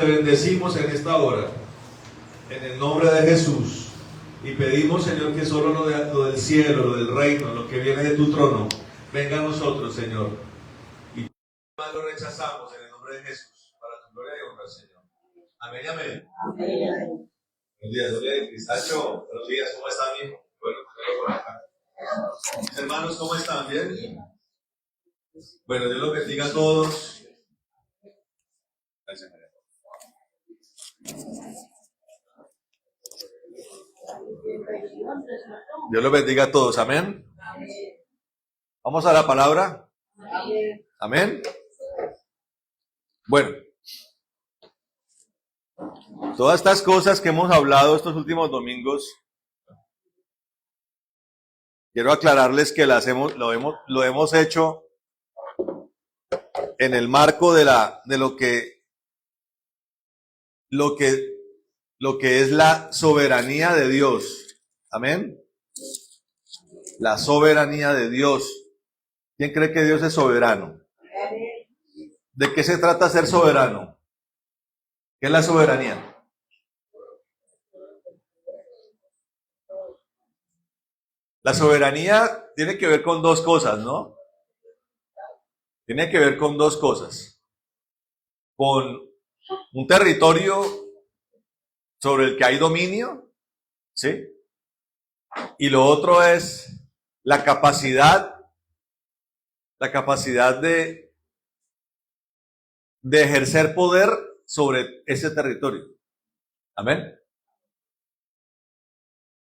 Te bendecimos en esta hora, en el nombre de Jesús, y pedimos, Señor, que solo lo del cielo, lo del reino, lo que viene de tu trono, venga a nosotros, Señor. Y lo rechazamos en el nombre de Jesús, para tu gloria y honra, Señor. Amén y amén. Amén. Buenos días, Cristacho. Buenos días, ¿cómo están, hijo? Bueno, por acá. Mis hermanos, ¿cómo están? ¿Bien? Bueno, Dios los bendiga a todos. Gracias, María. Dios los bendiga a todos, amén. Vamos a la palabra. Amén. Bueno, todas estas cosas que hemos hablado estos últimos domingos, quiero aclararles que lo hemos hecho en el marco de lo que es la soberanía de Dios. Amén. La soberanía de Dios. ¿Quién cree que Dios es soberano? ¿De qué se trata ser soberano? ¿Qué es la soberanía? La soberanía tiene que ver con dos cosas, ¿no? Tiene que ver con dos cosas. Con un territorio sobre el que hay dominio, ¿sí? Y lo otro es la capacidad de ejercer poder sobre ese territorio. Amén.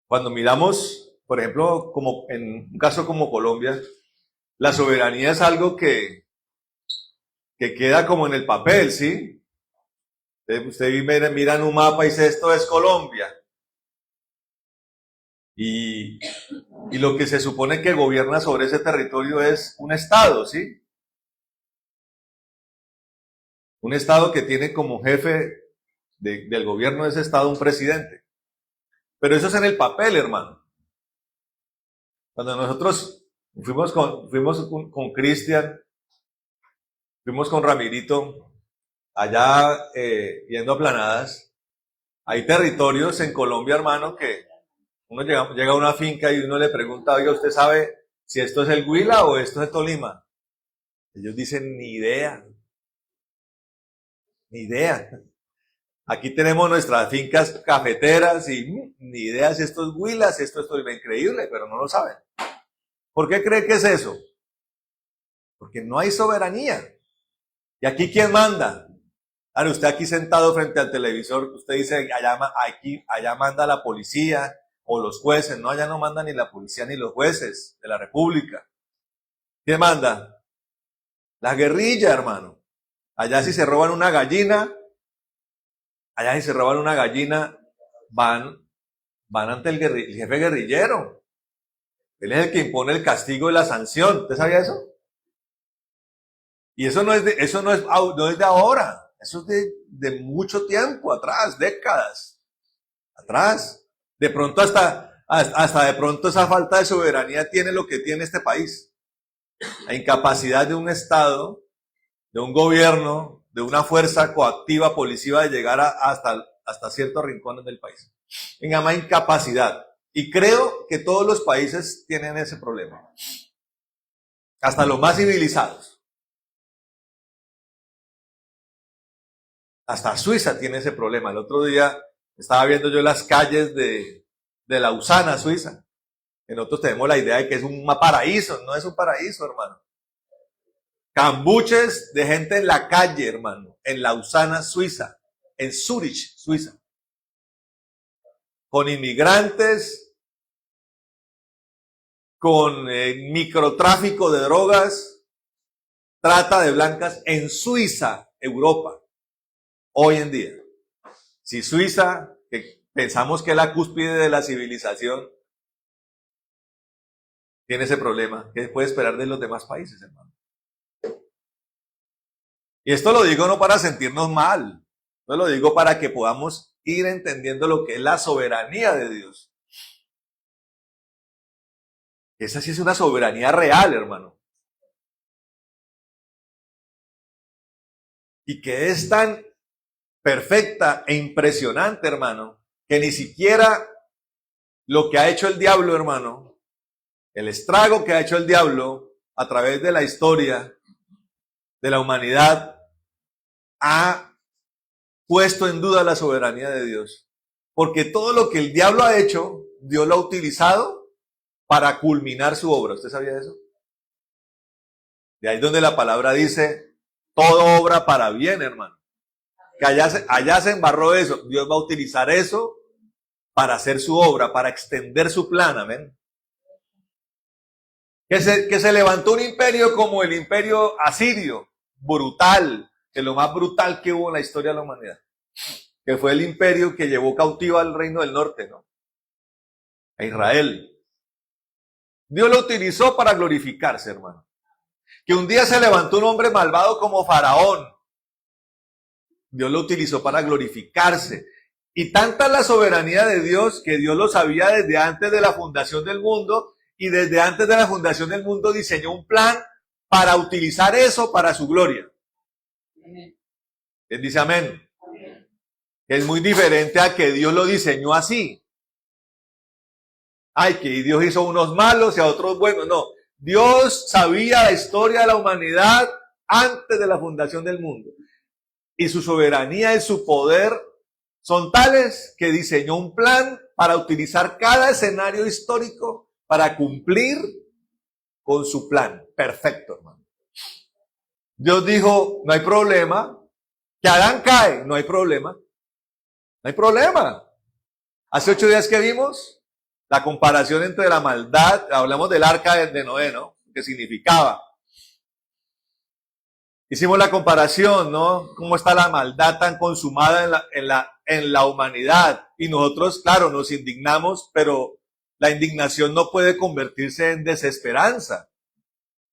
Cuando miramos, por ejemplo, como en un caso como Colombia, la soberanía es algo que queda como en el papel, ¿sí? Usted mira en un mapa y dice, esto es Colombia. Y lo que se supone que gobierna sobre ese territorio es un Estado, ¿sí? Un Estado que tiene como jefe del gobierno de ese Estado un presidente. Pero eso es en el papel, hermano. Cuando nosotros fuimos con Cristian, fuimos con Ramirito, allá yendo a Planadas, hay territorios en Colombia, hermano, que uno llega a una finca y uno le pregunta, oiga, ¿usted sabe si esto es el Huila o esto es Tolima? Ellos dicen, ni idea. Ni idea. Aquí tenemos nuestras fincas cafeteras y ni idea si esto es Huila, si esto es Tolima. Increíble, pero no lo saben. ¿Por qué cree que es eso? Porque no hay soberanía. ¿Y aquí quién manda? Ahora, usted aquí sentado frente al televisor, usted dice, allá manda la policía o los jueces. No, allá no manda ni la policía ni los jueces de la República. ¿Quién manda? La guerrilla, hermano. Allá si se roban una gallina, van ante el jefe guerrillero. Él es el que impone el castigo y la sanción. ¿Usted sabía eso? Y eso no es de ahora. Eso es de mucho tiempo atrás, décadas atrás. De pronto hasta de pronto esa falta de soberanía tiene lo que tiene este país. La incapacidad de un Estado, de un gobierno, de una fuerza coactiva, policiva de llegar hasta ciertos rincones del país. En más incapacidad. Y creo que todos los países tienen ese problema. Hasta los más civilizados. Hasta Suiza tiene ese problema. El otro día estaba viendo yo las calles de Lausana, Suiza. Que nosotros tenemos la idea de que es un paraíso. No es un paraíso, hermano. Cambuches de gente en la calle, hermano. En Lausana, Suiza. En Zurich, Suiza. Con inmigrantes, con microtráfico de drogas, trata de blancas en Suiza, Europa. Hoy en día. Si Suiza, que pensamos que es la cúspide de la civilización, tiene ese problema, ¿qué puede esperar de los demás países, hermano? Y esto lo digo no para sentirnos mal, no lo digo para que podamos ir entendiendo lo que es la soberanía de Dios. Esa sí es una soberanía real, hermano. Y que es tan perfecta e impresionante, hermano, que ni siquiera lo que ha hecho el diablo, hermano, el estrago que ha hecho el diablo a través de la historia de la humanidad, ha puesto en duda la soberanía de Dios. Porque todo lo que el diablo ha hecho, Dios lo ha utilizado para culminar su obra. ¿Usted sabía eso? De ahí donde la palabra dice, todo obra para bien, hermano. Que allá se embarró eso. Dios va a utilizar eso para hacer su obra, para extender su plan, amén. Que se levantó un imperio como el imperio asirio, brutal, que lo más brutal que hubo en la historia de la humanidad. Que fue el imperio que llevó cautivo al reino del norte, ¿no? A Israel. Dios lo utilizó para glorificarse, hermano. Que un día se levantó un hombre malvado como Faraón. Dios lo utilizó para glorificarse. Y tanta la soberanía de Dios que Dios lo sabía desde antes de la fundación del mundo, y desde antes de la fundación del mundo diseñó un plan para utilizar eso para su gloria. Él dice amén. Es muy diferente a que Dios lo diseñó así. Ay, que Dios hizo unos malos y a otros buenos. No, Dios sabía la historia de la humanidad antes de la fundación del mundo. Y su soberanía y su poder son tales que diseñó un plan para utilizar cada escenario histórico para cumplir con su plan. Perfecto, hermano. Dios dijo, no hay problema. Que Adán cae, no hay problema. No hay problema. Hace 8 días que vimos la comparación entre la maldad, hablamos del arca de Noé, ¿no? ¿Qué significaba? Hicimos la comparación, ¿no? Cómo está la maldad tan consumada en la humanidad. Y nosotros, claro, nos indignamos, pero la indignación no puede convertirse en desesperanza.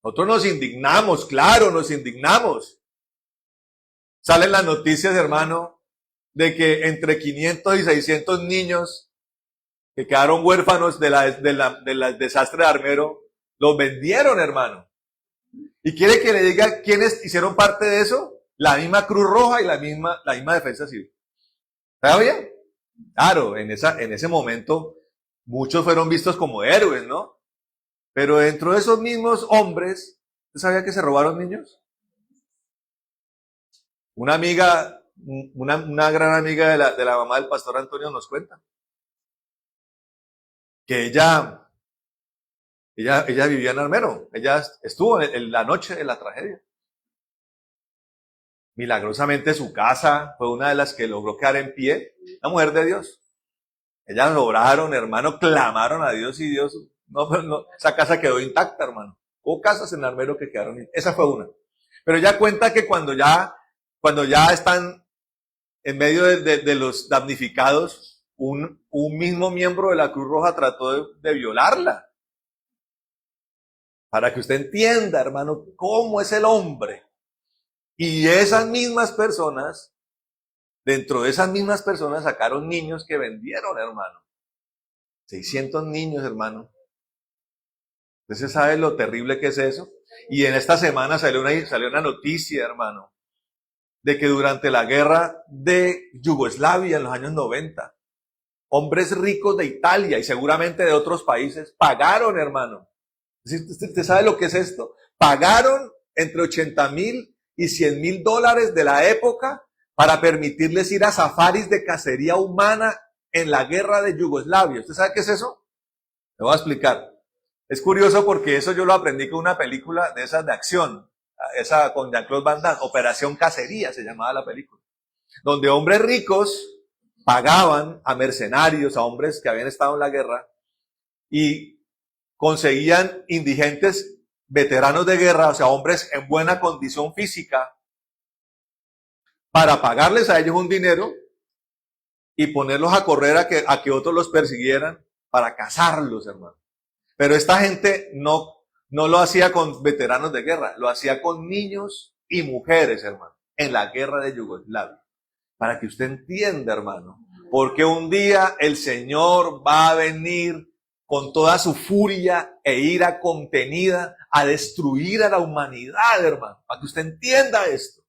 Nosotros nos indignamos, claro, nos indignamos. Salen las noticias, hermano, de que entre 500 y 600 niños que quedaron huérfanos del desastre de Armero, los vendieron, hermano. ¿Y quiere que le diga quiénes hicieron parte de eso? La misma Cruz Roja y la misma Defensa Civil. ¿Está bien? Claro, en ese momento muchos fueron vistos como héroes, ¿no? Pero dentro de esos mismos hombres, ¿usted sabía que se robaron niños? Una amiga, una gran amiga de la mamá del pastor Antonio nos cuenta que ella vivía en Armero, ella estuvo en la noche de la tragedia. Milagrosamente su casa fue una de las que logró quedar en pie, la mujer de Dios. Ellas oraron, hermano, clamaron a Dios y Dios, no, esa casa quedó intacta, hermano. Hubo casas en Armero que quedaron, esa fue una. Pero ella cuenta que cuando ya están en medio de los damnificados, un mismo miembro de la Cruz Roja trató de violarla. Para que usted entienda, hermano, cómo es el hombre. Y esas mismas personas, dentro de esas mismas personas sacaron niños que vendieron, hermano. 600 niños, hermano. ¿Usted sabe lo terrible que es eso? Y en esta semana salió una noticia, hermano, de que durante la guerra de Yugoslavia en los años 90, hombres ricos de Italia y seguramente de otros países pagaron, hermano. ¿Usted sabe lo que es esto? Pagaron entre 80,000 y 100,000 dólares de la época para permitirles ir a safaris de cacería humana en la guerra de Yugoslavia. ¿Usted sabe qué es eso? Le voy a explicar. Es curioso porque eso yo lo aprendí con una película de esas de acción, esa con Jean-Claude Van Damme, Operación Cacería se llamaba la película, donde hombres ricos pagaban a mercenarios, a hombres que habían estado en la guerra y conseguían indigentes veteranos de guerra, o sea, hombres en buena condición física, para pagarles a ellos un dinero y ponerlos a correr a que otros los persiguieran para cazarlos, hermano. Pero esta gente no lo hacía con veteranos de guerra, lo hacía con niños y mujeres, hermano, en la guerra de Yugoslavia. Para que usted entienda, hermano, porque un día el Señor va a venir con toda su furia e ira contenida a destruir a la humanidad, hermano, para que usted entienda esto.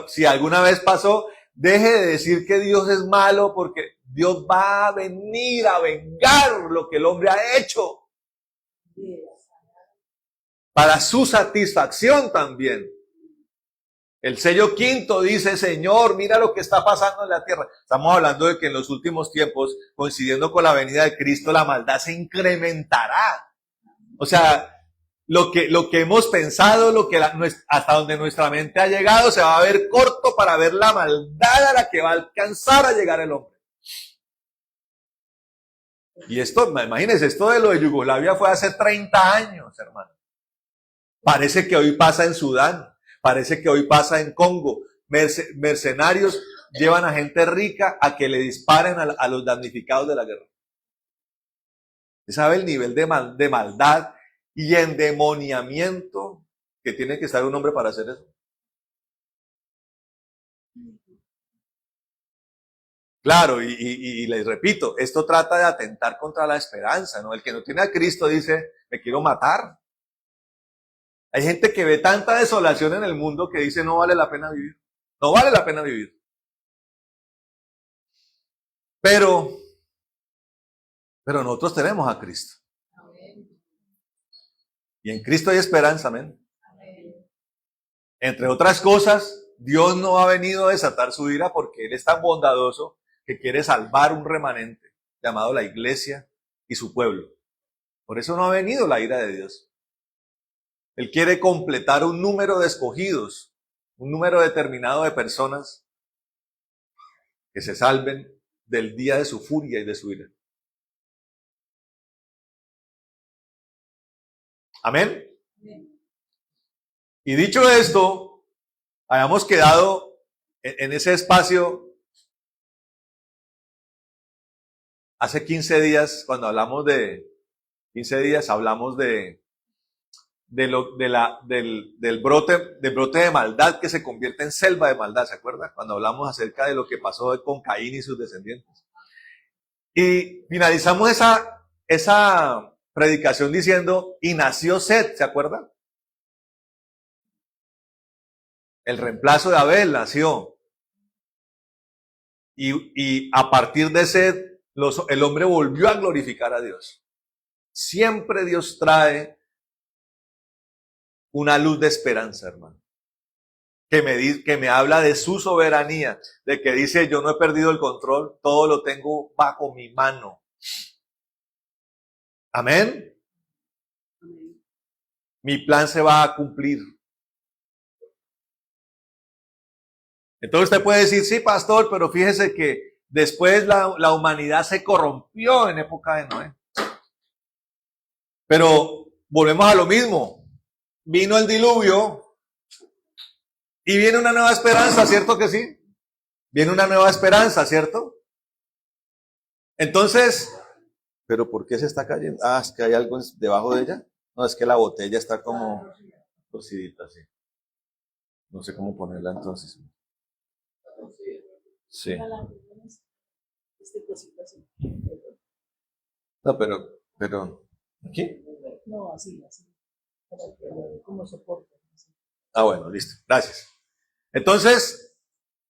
Si alguna vez pasó, deje de decir que Dios es malo, porque Dios va a venir a vengar lo que el hombre ha hecho. Para su satisfacción también. El sello quinto dice, Señor, mira lo que está pasando en la tierra. Estamos hablando de que en los últimos tiempos, coincidiendo con la venida de Cristo, la maldad se incrementará. O sea, lo que hemos pensado, hasta donde nuestra mente ha llegado, se va a ver corto para ver la maldad a la que va a alcanzar a llegar el hombre. Y esto, imagínense, esto de lo de Yugoslavia fue hace 30 años, hermano. Parece que hoy pasa en Sudán. Parece que hoy pasa en Congo. Mercenarios llevan a gente rica a que le disparen a los damnificados de la guerra. ¿Usted sabe el nivel de maldad y endemoniamiento que tiene que estar un hombre para hacer eso? Claro, y les repito, esto trata de atentar contra la esperanza, ¿no? El que no tiene a Cristo dice, me quiero matar. Hay gente que ve tanta desolación en el mundo que dice no vale la pena vivir. No vale la pena vivir. Pero nosotros tenemos a Cristo. Y en Cristo hay esperanza, amén. Entre otras cosas, Dios no ha venido a desatar su ira porque Él es tan bondadoso que quiere salvar un remanente llamado la iglesia y su pueblo. Por eso no ha venido la ira de Dios. Él quiere completar un número de escogidos, un número determinado de personas que se salven del día de su furia y de su ira. Amén. Y dicho esto, hayamos quedado en ese espacio hace 15 días, cuando hablamos de 15 días, hablamos del brote de maldad que se convierte en selva de maldad, ¿se acuerdan? Cuando hablamos acerca de lo que pasó con Caín y sus descendientes. Y finalizamos esa predicación diciendo, y nació Set, ¿se acuerdan? El reemplazo de Abel nació. Y a partir de Set, el hombre volvió a glorificar a Dios. Siempre Dios trae una luz de esperanza, hermano. Que me habla de su soberanía, de que dice, yo no he perdido el control, todo lo tengo bajo mi mano. Amén. Mi plan se va a cumplir. Entonces usted puede decir, sí, pastor, pero fíjese que después la humanidad se corrompió en época de Noé. Pero volvemos a lo mismo. Vino el diluvio y viene una nueva esperanza, ¿cierto que sí? Viene una nueva esperanza, ¿cierto? Entonces, ¿pero por qué se está cayendo? Ah, es que hay algo debajo de ella. No, es que la botella está como torcidita, así. No sé cómo ponerla entonces. Sí. No, pero, ¿aquí? No, así. Como soporte. Ah, bueno, listo. Gracias. Entonces,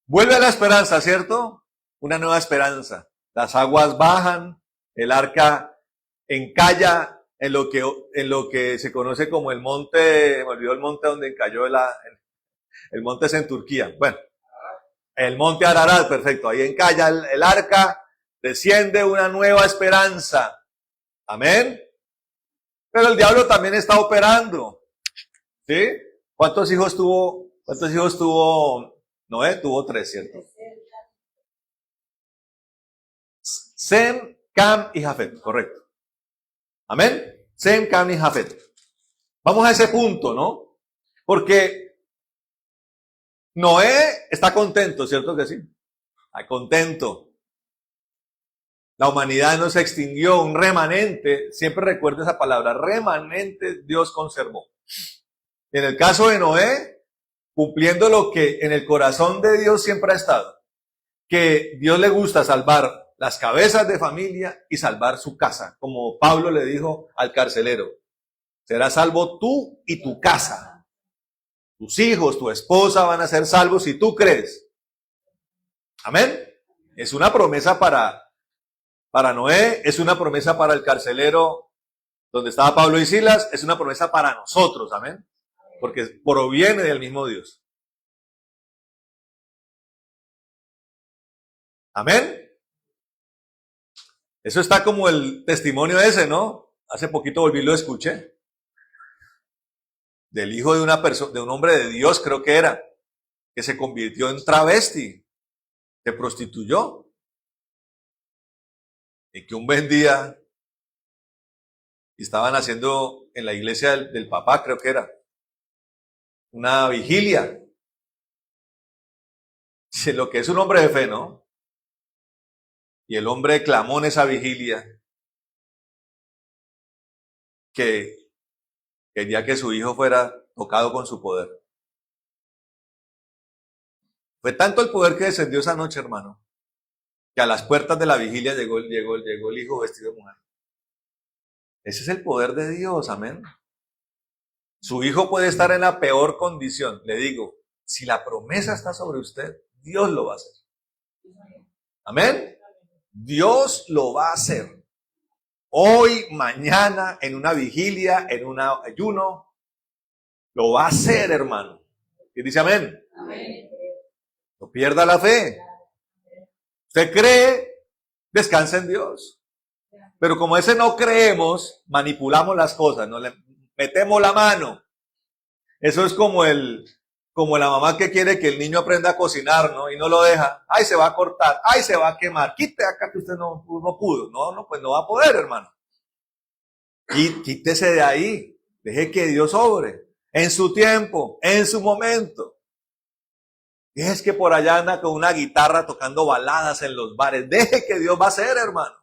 vuelve a la esperanza, ¿cierto? Una nueva esperanza. Las aguas bajan, el arca encalla en lo que se conoce como el monte, me olvidó el monte donde encalló el monte es en Turquía. Bueno, el monte Ararat, perfecto. Ahí encalla el arca, desciende una nueva esperanza. Amén. Pero el diablo también está operando. ¿Sí? ¿Cuántos hijos tuvo Noé? Tuvo 3, ¿cierto? Sem, Cam y Jafet, correcto. Amén. Sem, Cam y Jafet. Vamos a ese punto, ¿no? Porque Noé está contento, ¿cierto que sí? Está contento. La humanidad no se extinguió, un remanente, siempre recuerda esa palabra, remanente Dios conservó. En el caso de Noé, cumpliendo lo que en el corazón de Dios siempre ha estado, que Dios le gusta salvar las cabezas de familia y salvar su casa, como Pablo le dijo al carcelero, serás salvo tú y tu casa. tus hijos, tu esposa van a ser salvos si tú crees. Amén. Es una promesa para Noé, es una promesa para el carcelero donde estaba Pablo y Silas, es una promesa para nosotros, amén. Porque proviene del mismo Dios. Amén. Eso está como el testimonio ese, ¿no? Hace poquito volví y lo escuché. Del hijo de una persona, de un hombre de Dios, creo que era, que se convirtió en travesti, se prostituyó. Y que un buen día estaban haciendo en la iglesia del papá, creo que era, una vigilia. Lo que es un hombre de fe, ¿no? Y el hombre clamó en esa vigilia que quería que su hijo fuera tocado con su poder. Fue tanto el poder que descendió esa noche, hermano, que a las puertas de la vigilia llegó el hijo vestido de mujer. Ese es el poder de Dios, amén. Su hijo puede estar en la peor condición. Le digo, si la promesa está sobre usted, Dios lo va a hacer. Amén. Dios lo va a hacer. Hoy, mañana, en una vigilia, en un ayuno, lo va a hacer, hermano. ¿Y dice amén? Amén. No pierda la fe. Usted cree, descansa en Dios. Pero como ese no creemos, manipulamos las cosas, no le metemos la mano. Eso es como la mamá que quiere que el niño aprenda a cocinar, ¿no? Y no lo deja. Ay, se va a cortar. Ay, se va a quemar. Quite acá que usted no pudo. No, pues no va a poder, hermano. Y quítese de ahí. Deje que Dios obre. En su tiempo, en su momento. Y es que por allá anda con una guitarra tocando baladas en los bares. Deje que Dios va a hacer, hermano.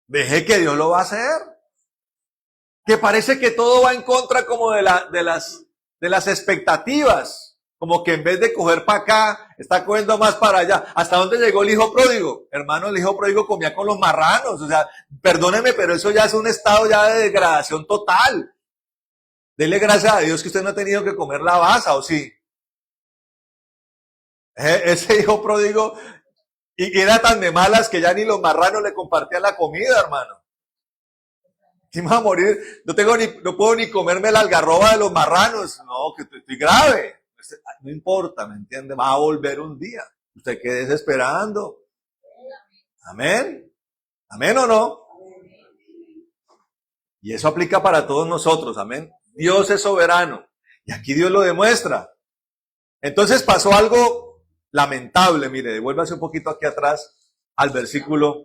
Deje que Dios lo va a hacer. Que parece que todo va en contra como de las expectativas. Como que en vez de coger para acá, está cogiendo más para allá. ¿Hasta dónde llegó el hijo pródigo? Hermano, el hijo pródigo comía con los marranos. O sea, perdóneme, pero eso ya es un estado ya de degradación total. Dele gracias a Dios que usted no ha tenido que comer la baza, ¿o sí? Ese hijo pródigo, y era tan de malas que ya ni los marranos le compartían la comida, hermano. ¿Quién va a morir? No puedo ni comerme la algarroba de los marranos. No, que estoy grave. No importa, ¿me entiende? Va a volver un día. Usted quede esperando. Amén. ¿Amén o no? Y eso aplica para todos nosotros. Amén. Dios es soberano. Y aquí Dios lo demuestra. Entonces pasó algo lamentable. Mire, devuélvase un poquito aquí atrás al versículo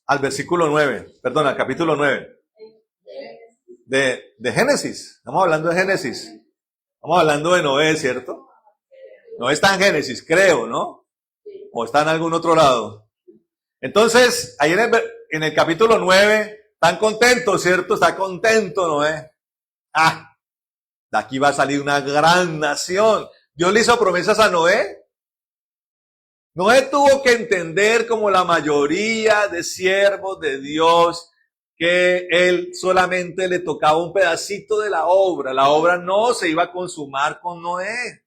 9, perdón, al capítulo 9 de Génesis. Estamos hablando de Génesis. Estamos hablando de Noé, ¿cierto? Noé está en Génesis, creo, ¿no? O está en algún otro lado. Entonces, ahí en el capítulo 9, están contentos, ¿cierto? Está contento Noé. De aquí va a salir una gran nación. Dios le hizo promesas a Noé. Noé tuvo que entender, como la mayoría de siervos de Dios, que él solamente le tocaba un pedacito de la obra. La obra no se iba a consumar con Noé.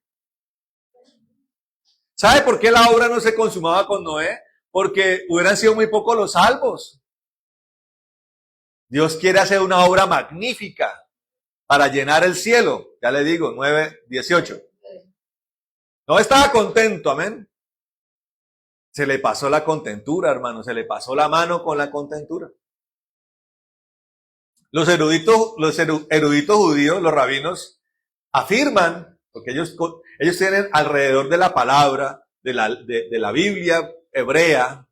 ¿Sabe por qué la obra no se consumaba con Noé? Porque hubieran sido muy pocos los salvos. Dios quiere hacer una obra magnífica para llenar el cielo. Ya le digo, 9:18. No estaba contento, amén. Se le pasó la contentura, hermano. Se le pasó la mano con la contentura. Los eruditos judíos, los rabinos, afirman, porque ellos tienen alrededor de la palabra, de la Biblia hebrea,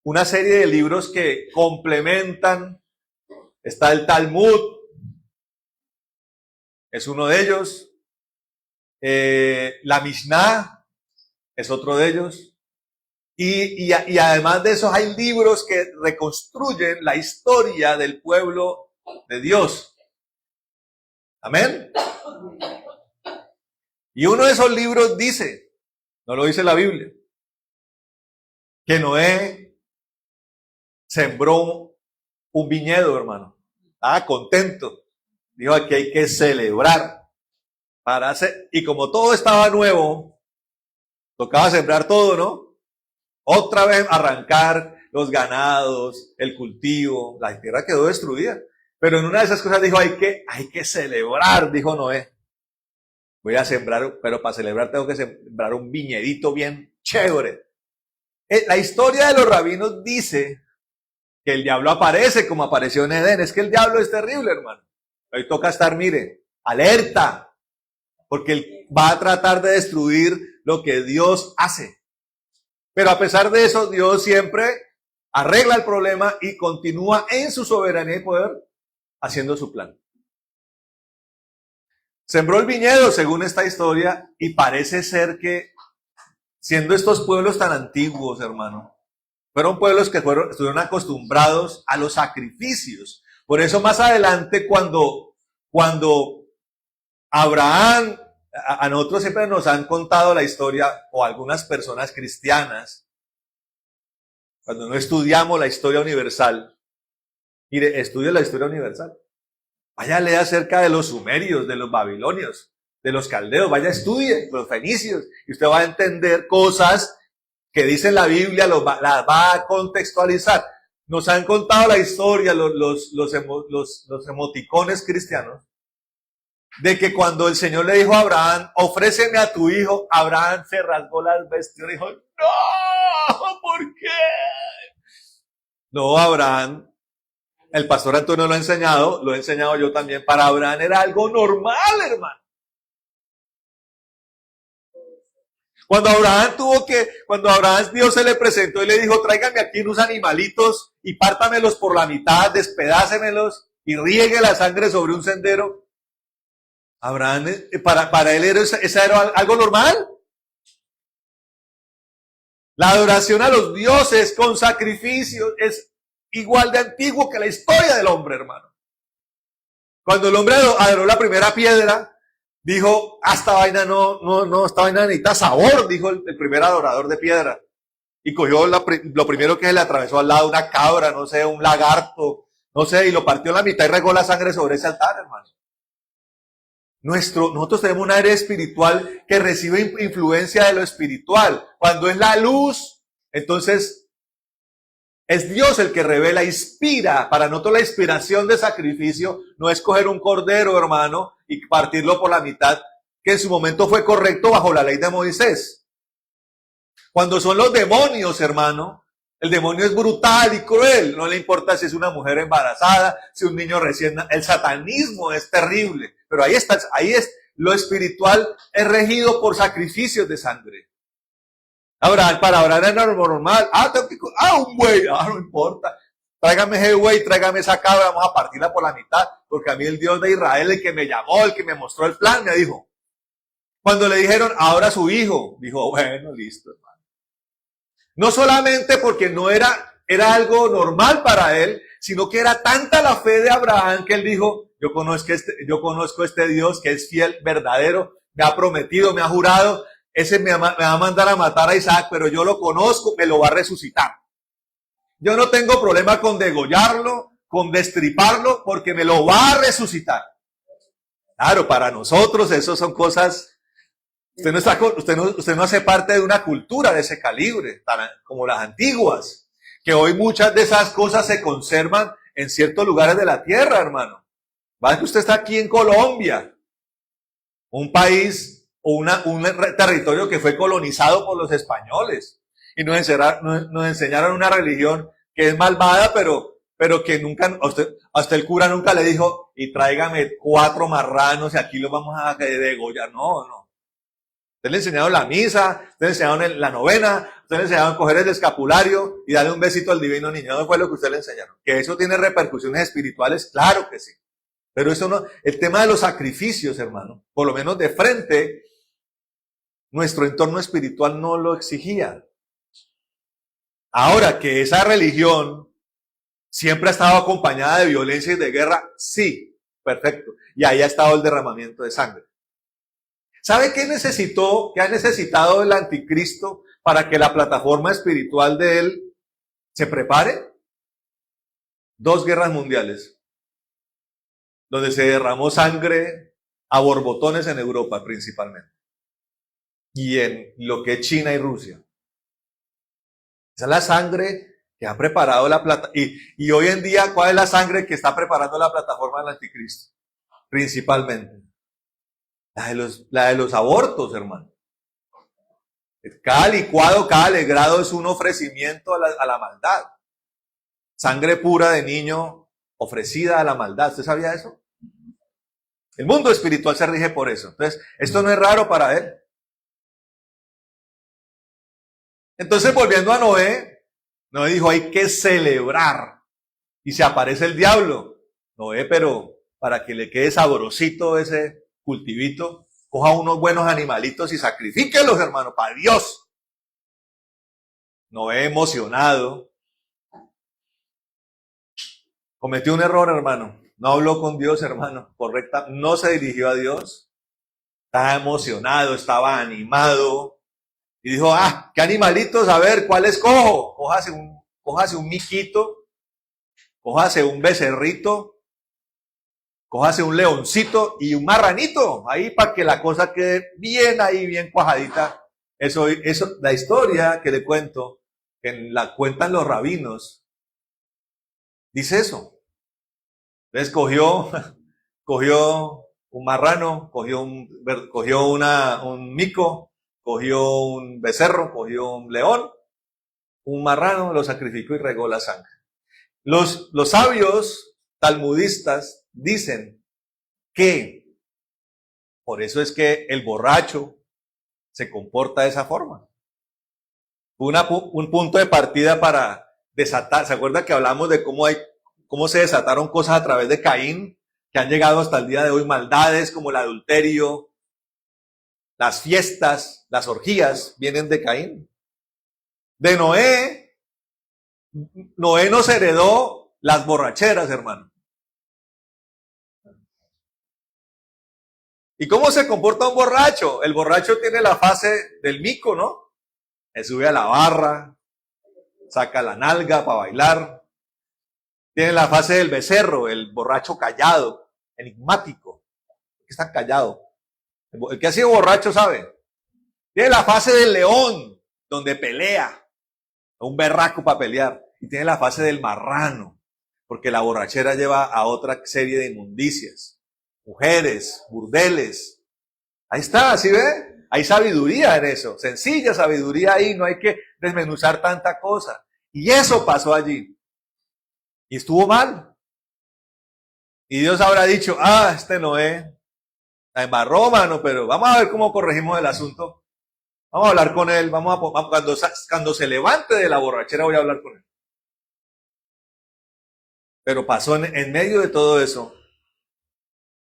una serie de libros que complementan. Está el Talmud, es uno de ellos. La Mishnah es otro de ellos. Y además de eso hay libros que reconstruyen la historia del pueblo de Dios. Amén. Y uno de esos libros dice, no lo dice la Biblia, que Noé sembró un viñedo, hermano. Estaba contento. dijo aquí hay que celebrar. Y como todo estaba nuevo, tocaba sembrar todo, ¿no? Otra vez arrancar los ganados, el cultivo, la tierra quedó destruida. Pero en una de esas cosas dijo, hay que celebrar, dijo Noé. Voy a sembrar, pero para celebrar tengo que sembrar un viñedito bien chévere. La historia de los rabinos dice que el diablo aparece como apareció en Edén. Es que el diablo es terrible, hermano. Hoy toca estar, mire, alerta, porque él va a tratar de destruir lo que Dios hace. Pero a pesar de eso, Dios siempre arregla el problema y continúa en su soberanía y poder haciendo su plan. Sembró el viñedo, según esta historia, y parece ser que, siendo estos pueblos tan antiguos, hermano, fueron pueblos que estuvieron acostumbrados a los sacrificios. Por eso más adelante, cuando Abraham, a nosotros siempre nos han contado la historia, o algunas personas cristianas, cuando no estudiamos la historia universal, mire, estudie la historia universal. Vaya a leer acerca de los sumerios, de los babilonios, de los caldeos, vaya estudie los fenicios, y usted va a entender cosas que dice la Biblia, las va a contextualizar. Nos han contado la historia, los emoticones cristianos, de que cuando el Señor le dijo a Abraham, ofréceme a tu hijo, Abraham se rasgó las vestiduras y dijo, no, ¿por qué? No, Abraham, el pastor Antonio lo he enseñado yo también, para Abraham era algo normal, hermano. Cuando Abraham Dios se le presentó y le dijo, tráigame aquí unos animalitos y pártamelos por la mitad, despedácemelos y riegue la sangre sobre un sendero. Abraham, para él esa era algo normal. La adoración a los dioses con sacrificios es igual de antiguo que la historia del hombre, hermano. Cuando el hombre adoró la primera piedra, dijo, esta vaina esta vaina necesita sabor, dijo el primer adorador de piedra. Y cogió lo primero que se le atravesó al lado, una cabra, no sé, un lagarto, no sé, y lo partió en la mitad y regó la sangre sobre ese altar, hermano. Nosotros tenemos un aire espiritual que recibe influencia de lo espiritual. Cuando es la luz, entonces es Dios el que revela, inspira. Para nosotros la inspiración de sacrificio no es coger un cordero, hermano, y partirlo por la mitad, que en su momento fue correcto bajo la ley de Moisés. Cuando son los demonios, hermano, el demonio es brutal y cruel. No le importa si es una mujer embarazada, si un niño recién... El satanismo es terrible. Pero ahí es, lo espiritual es regido por sacrificios de sangre. Ahora, para Abraham era normal. Un buey. No importa. Tráigame ese buey, tráigame esa cabra, vamos a partirla por la mitad. Porque a mí el Dios de Israel, el que me llamó, el que me mostró el plan, me dijo. Cuando le dijeron, ahora su hijo, dijo, bueno, listo, hermano. No solamente porque no era algo normal para él, sino que era tanta la fe de Abraham que él dijo, yo conozco este Dios que es fiel, verdadero, me ha prometido, me ha jurado, ese me va a mandar a matar a Isaac, pero yo lo conozco, me lo va a resucitar. Yo no tengo problema con degollarlo, con destriparlo, porque me lo va a resucitar. Claro, para nosotros eso son cosas... Usted no hace parte de una cultura de ese calibre, como las antiguas, que hoy muchas de esas cosas se conservan en ciertos lugares de la tierra, hermano. Va que usted está aquí en Colombia, un país o un territorio que fue colonizado por los españoles, y nos enseñaron una religión que es malvada, pero que nunca, hasta el cura nunca le dijo, y tráigame 4 marranos y aquí los vamos a degollar. No. Ustedes le enseñaron la misa, ustedes le enseñaron la novena, ustedes le enseñaron coger el escapulario y darle un besito al divino niño. No fue lo que ustedes le enseñaron. Que eso tiene repercusiones espirituales, claro que sí. Pero eso no, el tema de los sacrificios, hermano, por lo menos de frente, nuestro entorno espiritual no lo exigía. Ahora que esa religión siempre ha estado acompañada de violencia y de guerra, sí, perfecto. Y ahí ha estado el derramamiento de sangre. ¿Sabe qué ha necesitado el anticristo para que la plataforma espiritual de él se prepare? 2 guerras mundiales. donde se derramó sangre a borbotones en Europa principalmente, y en lo que es China y Rusia. Esa es la sangre que ha preparado la plata. Y hoy en día, ¿cuál es la sangre que está preparando la plataforma del anticristo? Principalmente. La de los abortos, hermano. Cada licuado, cada alegrado es un ofrecimiento a la maldad. Sangre pura de niño ofrecida a la maldad. ¿Usted sabía eso? El mundo espiritual se rige por eso. Entonces, esto no es raro para él. Entonces, volviendo a Noé, Noé dijo, hay que celebrar. Y se aparece el diablo. Noé, pero para que le quede sabrosito ese cultivito, coja unos buenos animalitos y sacrifíquelos, hermano, para Dios. Noé emocionado. Cometió un error, hermano. No habló con Dios, hermano, correcta. No se dirigió a Dios. Estaba emocionado, estaba animado. Y dijo, ¿qué animalitos? A ver, ¿cuáles cojo? Cójase un miquito, cójase un becerrito, cójase un leoncito y un marranito. Ahí para que la cosa quede bien ahí, bien cuajadita. Eso, la historia que le cuento, que la cuentan los rabinos, dice eso. Entonces cogió un marrano, cogió un mico, cogió un becerro, cogió un león, un marrano, lo sacrificó y regó la sangre. Los sabios talmudistas dicen que por eso es que el borracho se comporta de esa forma. Un punto de partida para desatar. ¿Se acuerda que hablamos de cómo se desataron cosas a través de Caín, que han llegado hasta el día de hoy? Maldades como el adulterio, las fiestas, las orgías, vienen de Caín. De Noé nos heredó las borracheras, hermano. ¿Y cómo se comporta un borracho? El borracho tiene la fase del mico, ¿no? Se sube a la barra, saca la nalga para bailar. Tiene la fase del becerro, el borracho callado, enigmático, que está callado. El que ha sido borracho sabe. Tiene la fase del león, donde pelea, un berraco para pelear. Y tiene la fase del marrano, porque la borrachera lleva a otra serie de inmundicias. Mujeres, burdeles. Ahí está, ¿sí ve? Hay sabiduría en eso, sencilla sabiduría ahí, no hay que desmenuzar tanta cosa. Y eso pasó allí. Y estuvo mal. Y Dios habrá dicho, este Noé la embarró, mano, pero vamos a ver cómo corregimos el asunto. Vamos a hablar con él, cuando se levante de la borrachera voy a hablar con él. Pero pasó en medio de todo eso,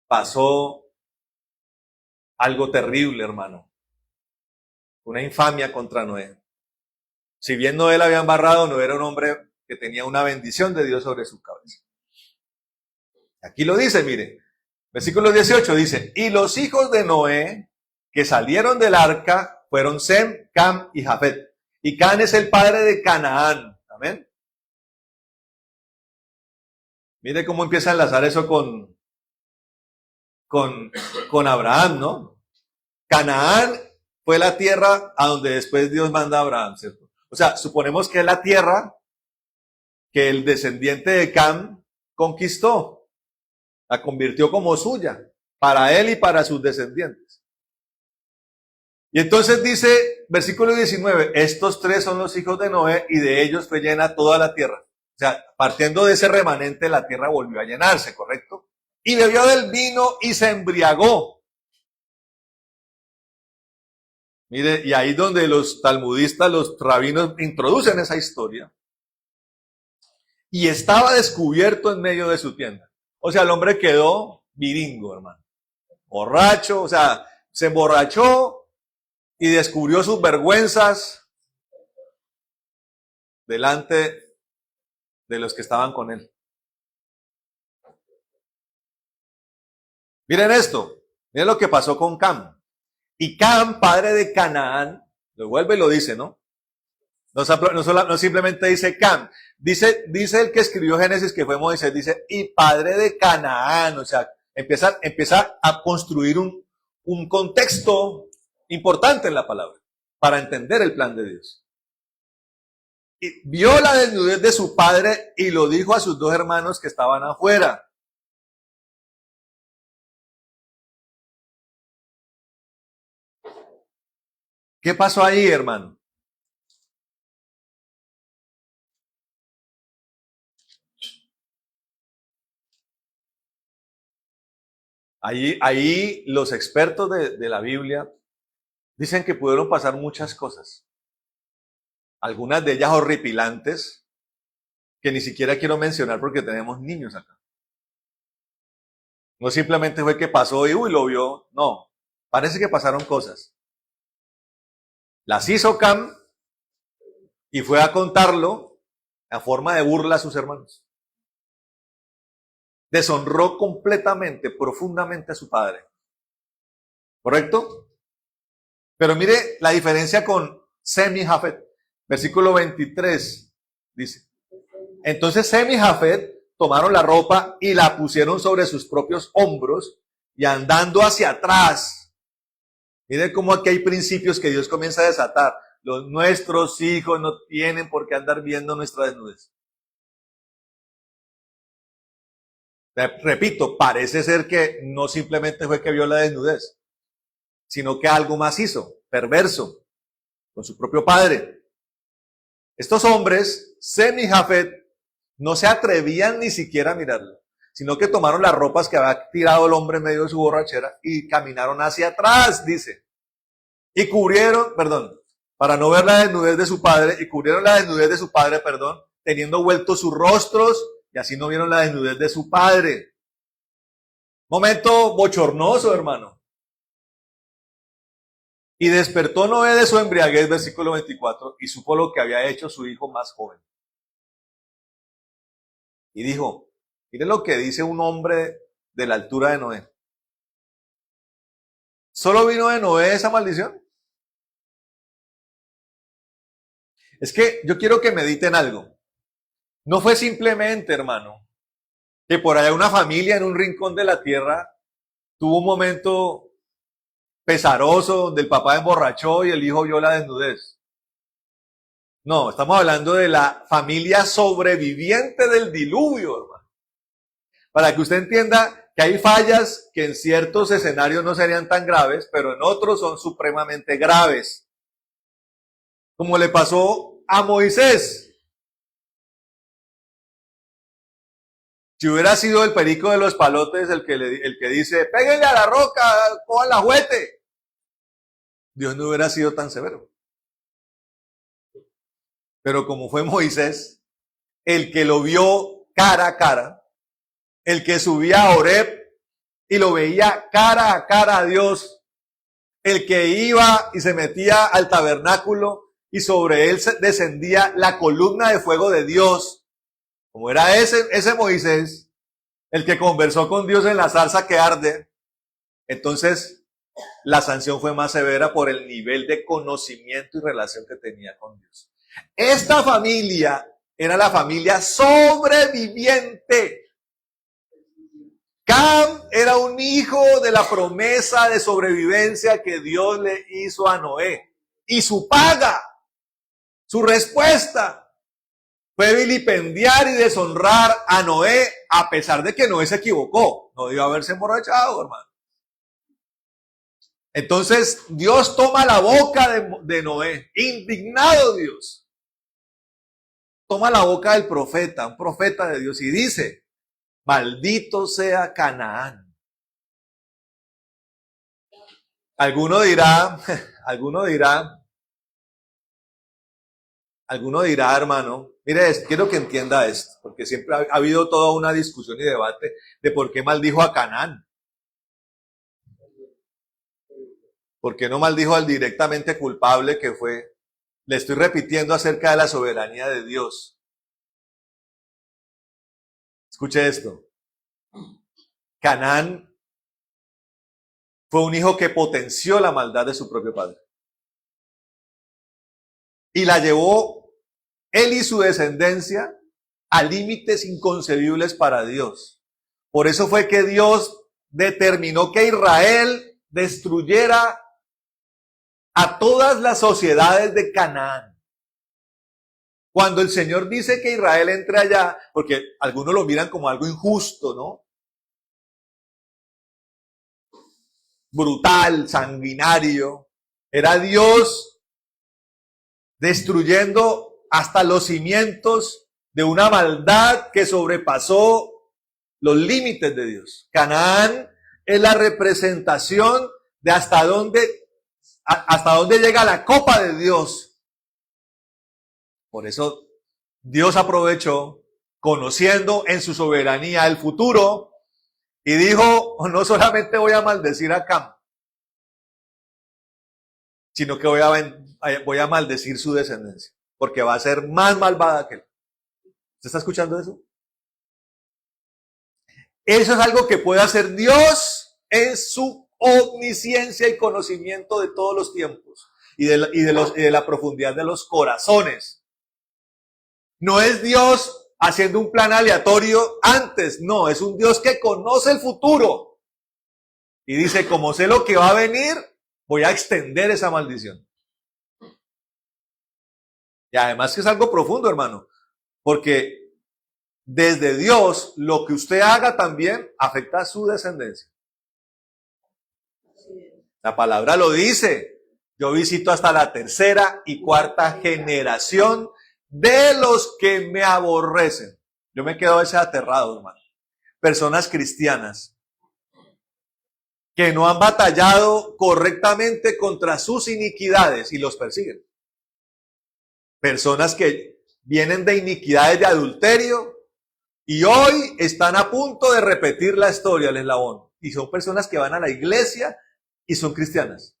pasó algo terrible, hermano. Una infamia contra Noé. Si bien Noé la había embarrado, Noé era un hombre que tenía una bendición de Dios sobre su cabeza. Aquí lo dice, mire, versículo 18 dice, y los hijos de Noé que salieron del arca fueron Sem, Cam y Jafet. Y Cam es el padre de Canaán. Amén. Mire cómo empieza a enlazar eso con Abraham, ¿no? Canaán fue la tierra a donde después Dios manda a Abraham, ¿cierto? O sea, suponemos que es la tierra que el descendiente de Cam conquistó, la convirtió como suya, para él y para sus descendientes. Y entonces dice, versículo 19, estos tres son los hijos de Noé y de ellos fue llena toda la tierra. O sea, partiendo de ese remanente, la tierra volvió a llenarse, ¿correcto? Y bebió del vino y se embriagó. Mire, y ahí donde los talmudistas, los rabinos introducen esa historia. Y estaba descubierto en medio de su tienda. O sea, el hombre quedó viringo, hermano. Borracho, o sea, se emborrachó y descubrió sus vergüenzas delante de los que estaban con él. Miren esto, miren lo que pasó con Cam. Y Cam, padre de Canaán, lo vuelve y lo dice, ¿no? No simplemente dice Cam, dice el que escribió Génesis, que fue Moisés, dice, y padre de Canaán, o sea, Empieza a construir un contexto importante en la palabra para entender el plan de Dios. Y vio la desnudez de su padre y lo dijo a sus dos hermanos que estaban afuera. ¿Qué pasó ahí, hermano? Ahí los expertos de la Biblia dicen que pudieron pasar muchas cosas. Algunas de ellas horripilantes, que ni siquiera quiero mencionar porque tenemos niños acá. No simplemente fue que pasó y lo vio, no. Parece que pasaron cosas. Las hizo Cam y fue a contarlo a forma de burla a sus hermanos. Deshonró completamente, profundamente a su padre. ¿Correcto? Pero mire la diferencia con Sem y Jafet. Versículo 23 dice: entonces Sem y Jafet tomaron la ropa y la pusieron sobre sus propios hombros y andando hacia atrás. Mire cómo aquí hay principios que Dios comienza a desatar. Nuestros hijos no tienen por qué andar viendo nuestra desnudez. Repito, parece ser que no simplemente fue que vio la desnudez, sino que algo más hizo, perverso, con su propio padre. Estos hombres, Sem y Jafet, no se atrevían ni siquiera a mirarlo, sino que tomaron las ropas que había tirado el hombre en medio de su borrachera y caminaron hacia atrás, dice. Y cubrieron, para no ver la desnudez de su padre, y cubrieron la desnudez de su padre, teniendo vueltos sus rostros, y así no vieron la desnudez de su padre. Momento bochornoso, hermano. Y despertó Noé de su embriaguez, versículo 24, y supo lo que había hecho su hijo más joven. Y dijo, mire lo que dice un hombre de la altura de Noé. ¿Solo vino de Noé esa maldición? Es que yo quiero que mediten algo. No fue simplemente, hermano, que por allá una familia en un rincón de la tierra tuvo un momento pesaroso donde el papá emborrachó y el hijo vio la desnudez. No, estamos hablando de la familia sobreviviente del diluvio, hermano. Para que usted entienda que hay fallas que en ciertos escenarios no serían tan graves, pero en otros son supremamente graves. Como le pasó a Moisés. Si hubiera sido el perico de los palotes el que dice, péguenle a la roca, cojan la juguete, Dios no hubiera sido tan severo. Pero como fue Moisés, el que lo vio cara a cara, el que subía a Horeb y lo veía cara a cara a Dios, el que iba y se metía al tabernáculo y sobre él descendía la columna de fuego de Dios, como era ese Moisés, el que conversó con Dios en la zarza que arde, entonces la sanción fue más severa por el nivel de conocimiento y relación que tenía con Dios. Esta familia era la familia sobreviviente. Cam era un hijo de la promesa de sobrevivencia que Dios le hizo a Noé. Y su paga, su respuesta, fue vilipendiar y deshonrar a Noé, a pesar de que Noé se equivocó. No debió haberse emborrachado, hermano. Entonces Dios toma la boca de Noé, indignado Dios. Toma la boca del profeta, un profeta de Dios, y dice, maldito sea Canaán. Alguno dirá, hermano, mire, quiero que entienda esto, porque siempre ha habido toda una discusión y debate de por qué maldijo a Canaán. ¿Por qué no maldijo al directamente culpable que fue? Le estoy repitiendo acerca de la soberanía de Dios. Escuche esto. Canaán fue un hijo que potenció la maldad de su propio padre. Y la llevó él y su descendencia a límites inconcebibles para Dios. Por eso fue que Dios determinó que Israel destruyera a todas las sociedades de Canaán. Cuando el Señor dice que Israel entre allá, porque algunos lo miran como algo injusto, ¿no? Brutal, sanguinario. Era Dios destruyendo hasta los cimientos de una maldad que sobrepasó los límites de Dios. Canaán es la representación de hasta dónde llega la copa de Dios. Por eso Dios aprovechó, conociendo en su soberanía el futuro, y dijo, no solamente voy a maldecir a Cam, sino que voy a maldecir su descendencia, porque va a ser más malvada que él. ¿Usted está escuchando eso? Eso es algo que puede hacer Dios en su omnisciencia y conocimiento de todos los tiempos y de la profundidad de los corazones. No es Dios haciendo un plan aleatorio antes, no, es un Dios que conoce el futuro y dice, como sé lo que va a venir, voy a extender esa maldición. Y además que es algo profundo, hermano, porque desde Dios, lo que usted haga también afecta a su descendencia. La palabra lo dice. Yo visito hasta la tercera y cuarta generación de los que me aborrecen. Yo me quedo a veces aterrado, hermano. Personas cristianas que no han batallado correctamente contra sus iniquidades y los persiguen. Personas que vienen de iniquidades de adulterio y hoy están a punto de repetir la historia del eslabón. Y son personas que van a la iglesia y son cristianas.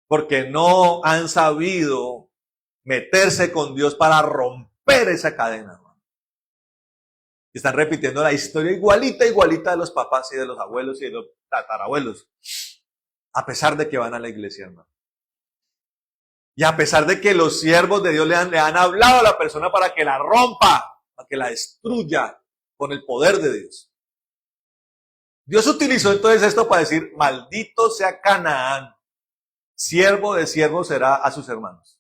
Porque no han sabido meterse con Dios para romper esa cadena. Están repitiendo la historia igualita de los papás y de los abuelos y de los tatarabuelos. A pesar de que van a la iglesia, hermano. Y a pesar de que los siervos de Dios le han hablado a la persona para que la rompa, para que la destruya con el poder de Dios. Dios utilizó entonces esto para decir, maldito sea Canaán, siervo de siervos será a sus hermanos.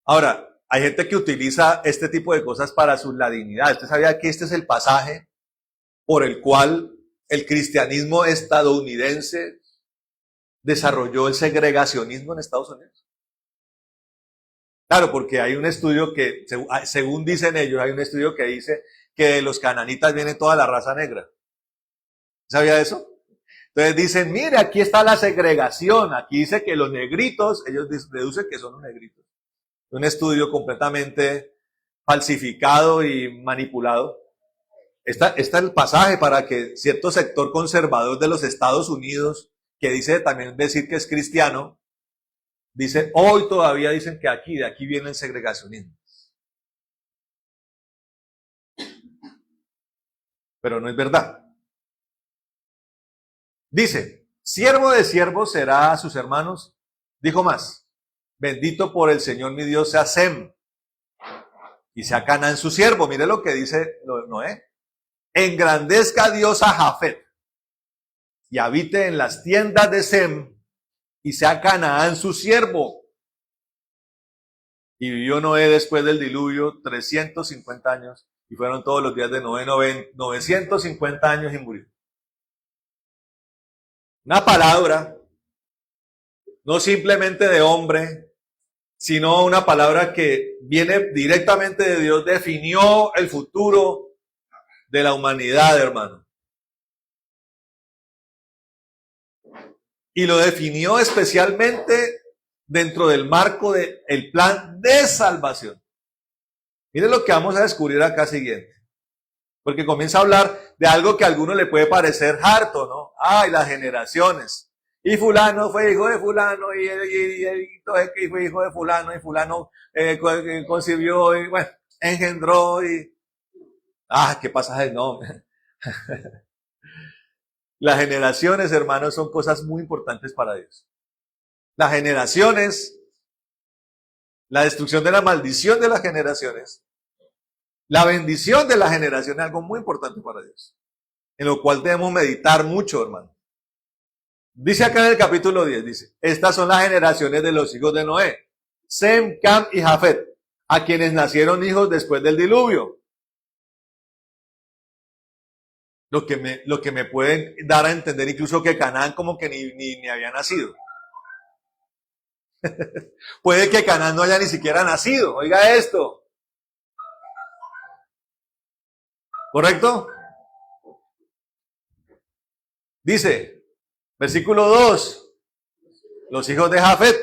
Ahora, hay gente que utiliza este tipo de cosas para su ladinidad. ¿Usted sabía que este es el pasaje por el cual el cristianismo estadounidense desarrolló el segregacionismo en Estados Unidos? Claro, porque hay un estudio que, según dicen ellos, hay un estudio que dice que de los cananitas viene toda la raza negra. ¿Sabía eso? Entonces dicen, mire, aquí está la segregación, aquí dice que los negritos, ellos deducen que son los negritos. Un estudio completamente falsificado y manipulado. Está el pasaje para que cierto sector conservador de los Estados Unidos, que dice también decir que es cristiano, dice, hoy todavía dicen que de aquí viene el segregacionismo. Pero no es verdad. Dice, siervo de siervos será a sus hermanos. Dijo más, bendito por el Señor mi Dios sea Sem y sea Canaán su siervo. Mire lo que dice Noé. Engrandezca Dios a Jafet y habite en las tiendas de Sem y sea Canaán su siervo. Y vivió Noé después del diluvio 350 años y fueron todos los días de Noé 950 años y murió. Una palabra, no simplemente de hombre, sino una palabra que viene directamente de Dios, definió el futuro de la humanidad, hermano. Y lo definió especialmente dentro del marco del plan de salvación. Mire lo que vamos a descubrir acá siguiente. Porque comienza a hablar de algo que a alguno le puede parecer harto, ¿no? Ay, las generaciones. Y fulano fue hijo de fulano, y fue hijo de fulano, y fulano concibió, y bueno, engendró, y... qué pasaje, no. Las generaciones, hermanos, son cosas muy importantes para Dios. Las generaciones, la destrucción de la maldición de las generaciones, La bendición de la generación es algo muy importante para Dios, en lo cual debemos meditar mucho, hermano. Dice acá en el capítulo 10, dice, estas son las generaciones de los hijos de Noé, Sem, Cam y Jafet, a quienes nacieron hijos después del diluvio. Lo que me pueden dar a entender incluso que Canaán como que ni había nacido. Puede que Canaán no haya ni siquiera nacido. Oiga esto. ¿Correcto? Dice, versículo 2, los hijos de Jafet,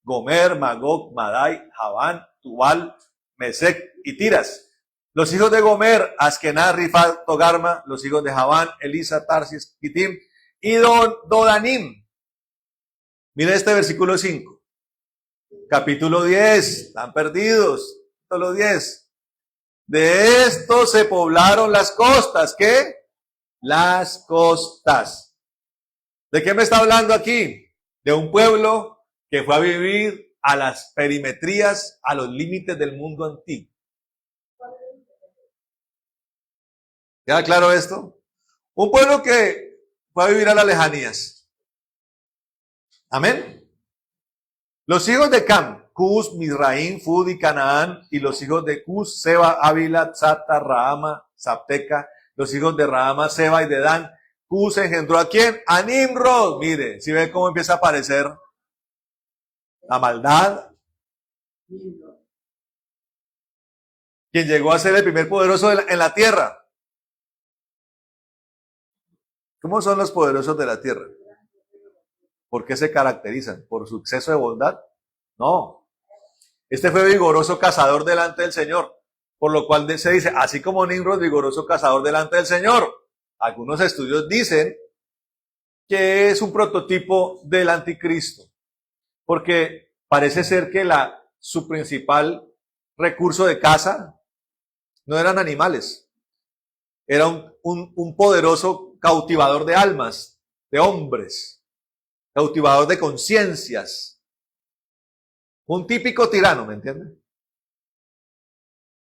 Gomer, Magog, Madai, Javán, Tubal, Mesec y Tiras. Los hijos de Gomer, Askenaz, Rifat, Togarma. Los hijos de Javán, Elisa, Tarsis, Kitim y Dodanim. Mira este versículo 5. Capítulo 10. Están perdidos. Capítulo 10. De esto se poblaron las costas. ¿Qué? Las costas. ¿De qué me está hablando aquí? De un pueblo que fue a vivir a las perimetrías, a los límites del mundo antiguo. ¿Queda claro esto? Un pueblo que fue a vivir a las lejanías. Amén. Los hijos de Cam, Cus, Mizraim, Fud y Canaán, y los hijos de Cus, Seba, Ávila, Tzata, Rahama, Zapteca. Los hijos de Rahama, Seba y de Dan. Cus engendró ¿a quién? A Nimrod. Mire, si ve cómo empieza a aparecer la maldad. Quien llegó a ser el primer poderoso en la tierra. ¿Cómo son los poderosos de la tierra? ¿Por qué se caracterizan? ¿Por su exceso de bondad? No. Este fue vigoroso cazador delante del Señor. Por lo cual se dice, así como Nimrod, vigoroso cazador delante del Señor. Algunos estudios dicen que es un prototipo del anticristo. Porque parece ser que su principal recurso de caza no eran animales. Era un poderoso cautivador de almas, de hombres, cautivador de conciencias. Un típico tirano, ¿me entienden?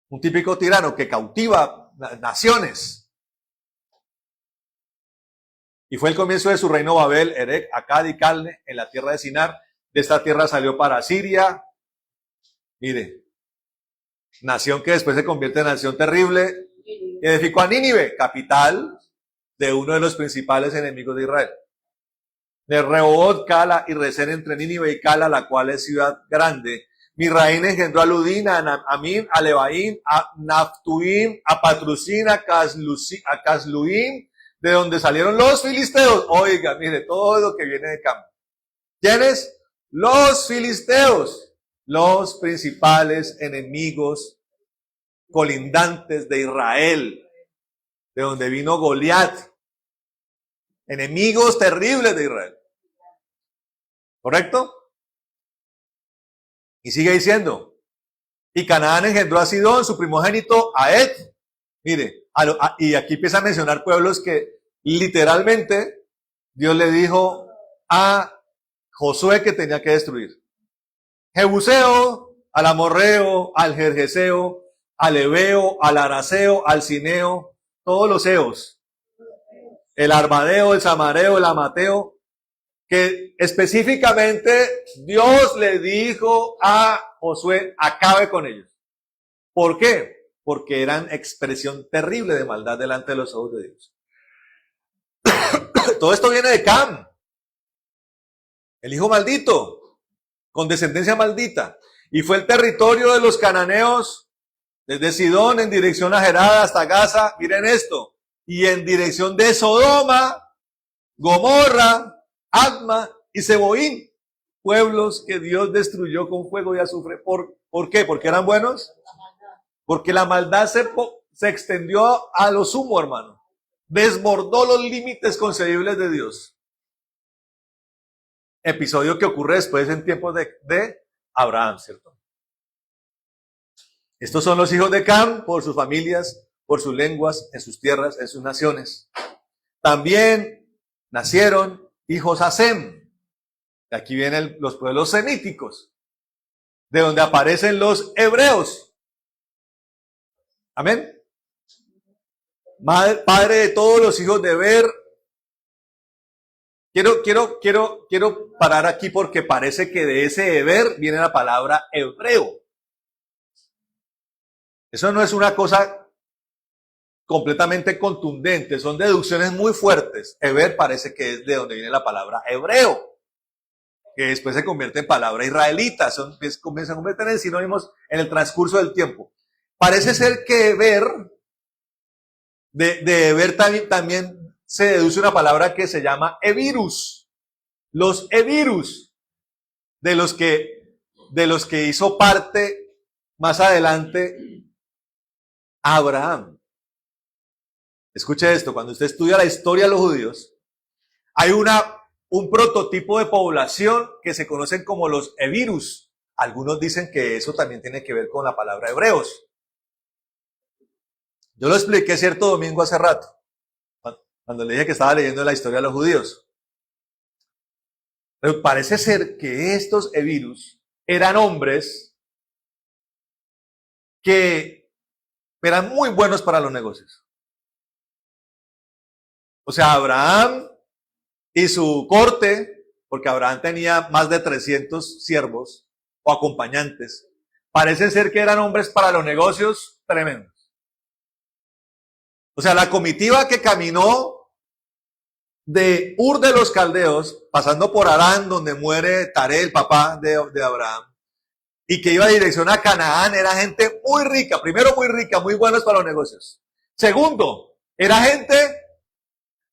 Un típico tirano que cautiva naciones. Y fue el comienzo de su reino Babel, Erec, Akkad y Calne, en la tierra de Sinar. De esta tierra salió para Siria. Mire, nación que después se convierte en nación terrible. Edificó a Nínive, capital de uno de los principales enemigos de Israel. De Rehoboth, Cala y Resén entre Nínive y Cala, la cual es ciudad grande. Mizraim engendró a Ludín, a Amín, a Lebaín, a Naftuim, a Patrusín, a Casluim, de donde salieron los filisteos. Oiga, mire, todo lo que viene de campo. ¿Quiénes? Los filisteos, los principales enemigos colindantes de Israel, de donde vino Goliat, enemigos terribles de Israel. ¿Correcto? Y sigue diciendo, y Canaán engendró a Sidón, su primogénito, a Ed. Mire, y aquí empieza a mencionar pueblos que literalmente Dios le dijo a Josué que tenía que destruir. Jebuseo, al amorreo, al gergeseo, al heveo, al araceo, al cineo, todos los eos. El armadeo, el samareo, el amateo, que específicamente Dios le dijo a Josué, acabe con ellos. ¿Por qué? Porque eran expresión terrible de maldad delante de los ojos de Dios. Todo esto viene de Cam, el hijo maldito, con descendencia maldita. Y fue el territorio de los cananeos, desde Sidón en dirección a Gerada hasta Gaza, miren esto, y en dirección de Sodoma, Gomorra, Adma y Seboín, pueblos que Dios destruyó con fuego y azufre. ¿Por qué? ¿Porque eran buenos? Porque la maldad se extendió a lo sumo, hermano. Desbordó los límites concebibles de Dios. Episodio que ocurre después en tiempos de Abraham, ¿cierto? Estos son los hijos de Cam por sus familias, por sus lenguas, en sus tierras, en sus naciones. También nacieron hijos a Sem. De aquí vienen los pueblos semíticos, de donde aparecen los hebreos. Amén. Padre de todos los hijos de Eber. Quiero parar aquí porque parece que de ese Eber viene la palabra hebreo. Eso no es una cosa completamente contundente, son deducciones muy fuertes. Eber parece que es de donde viene la palabra hebreo, que después se convierte en palabra israelita, se convierten en sinónimos en el transcurso del tiempo. Parece ser que Eber, de Eber también se deduce una palabra que se llama evirus. Los evirus, de los que hizo parte más adelante Abraham. Escuche esto, cuando usted estudia la historia de los judíos, hay un prototipo de población que se conocen como los evirus. Algunos dicen que eso también tiene que ver con la palabra hebreos. Yo lo expliqué cierto domingo hace rato, cuando le dije que estaba leyendo la historia de los judíos. Pero parece ser que estos evirus eran hombres que eran muy buenos para los negocios. O sea, Abraham y su corte, porque Abraham tenía más de 300 siervos o acompañantes, parecen ser que eran hombres para los negocios tremendos. O sea, la comitiva que caminó de Ur de los Caldeos, pasando por Harán, donde muere Taré, el papá de Abraham, y que iba a dirección a Canaán, era gente muy rica. Primero, muy rica, muy buenos para los negocios. Segundo, era gente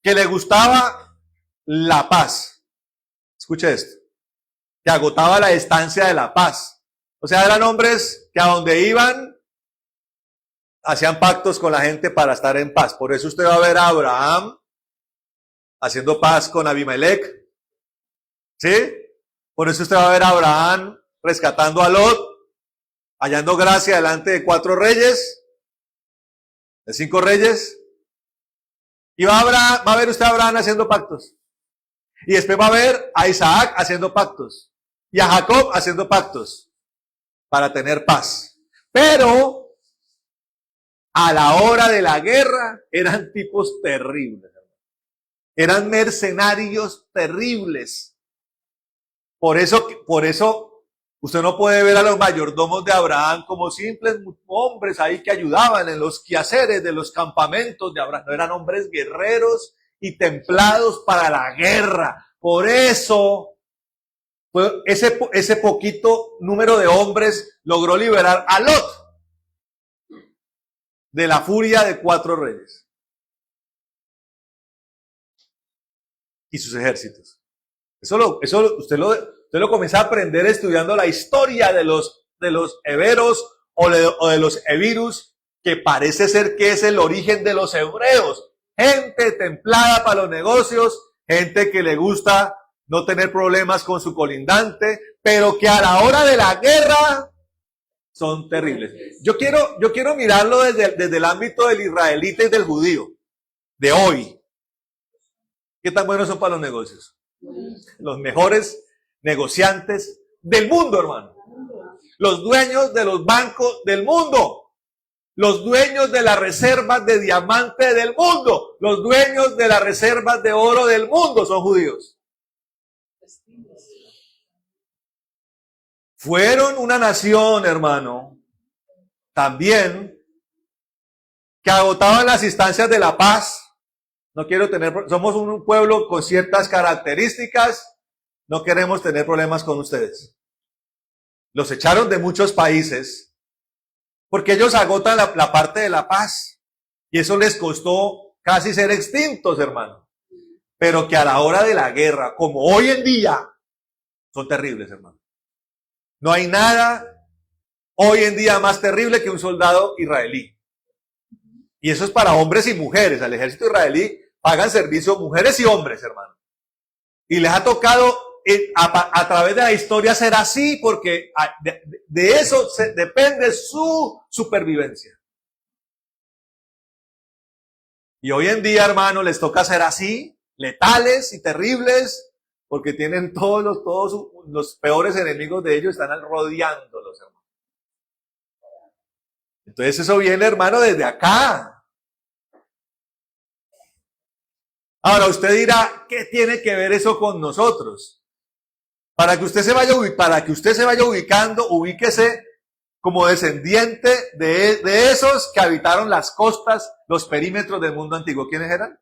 que le gustaba la paz. Escuche esto. Que agotaba la estancia de la paz. O sea, eran hombres que a donde iban hacían pactos con la gente para estar en paz. Por eso usted va a ver a Abraham haciendo paz con Abimelech. ¿Sí? Por eso usted va a ver a Abraham rescatando a Lot, hallando gracia delante de 4 reyes, de 5 reyes. Y va a ver usted a Abraham haciendo pactos. Y después va a ver a Isaac haciendo pactos. Y a Jacob haciendo pactos para tener paz. Pero a la hora de la guerra eran tipos terribles. Eran mercenarios terribles. Por eso usted no puede ver a los mayordomos de Abraham como simples hombres ahí que ayudaban en los quehaceres de los campamentos de Abraham. No, eran hombres guerreros y templados para la guerra. Por eso, ese poquito número de hombres logró liberar a Lot de la furia de 4 reyes y sus ejércitos. Usted lo comienza a aprender estudiando la historia de los heberos o de los evirus, que parece ser que es el origen de los hebreos. Gente templada para los negocios, gente que le gusta no tener problemas con su colindante, pero que a la hora de la guerra son terribles. Yo quiero mirarlo desde el ámbito del israelita y del judío, de hoy. ¿Qué tan buenos son para los negocios? Los mejores negociantes del mundo, hermano. Los dueños de los bancos del mundo. Los dueños de las reservas de diamante del mundo. Los dueños de las reservas de oro del mundo son judíos. Fueron una nación, hermano, también, que agotaban las instancias de la paz. Somos un pueblo con ciertas características, no queremos tener problemas con ustedes. Los echaron de muchos países, porque ellos agotan la parte de la paz, y eso les costó casi ser extintos, hermano. Pero que a la hora de la guerra, como hoy en día, son terribles, hermano. No hay nada hoy en día más terrible que un soldado israelí. Y eso es para hombres y mujeres. Al ejército israelí pagan servicio mujeres y hombres, hermano. Y les ha tocado a través de la historia ser así, porque de eso depende su supervivencia. Y hoy en día, hermano, les toca ser así, letales y terribles, porque tienen todos los peores enemigos de ellos, están rodeándolos, hermano. Entonces eso viene, hermano, desde acá. Ahora usted dirá, ¿qué tiene que ver eso con nosotros? Para que usted se vaya ubicando, ubíquese como descendiente de esos que habitaron las costas, los perímetros del mundo antiguo. ¿Quiénes eran?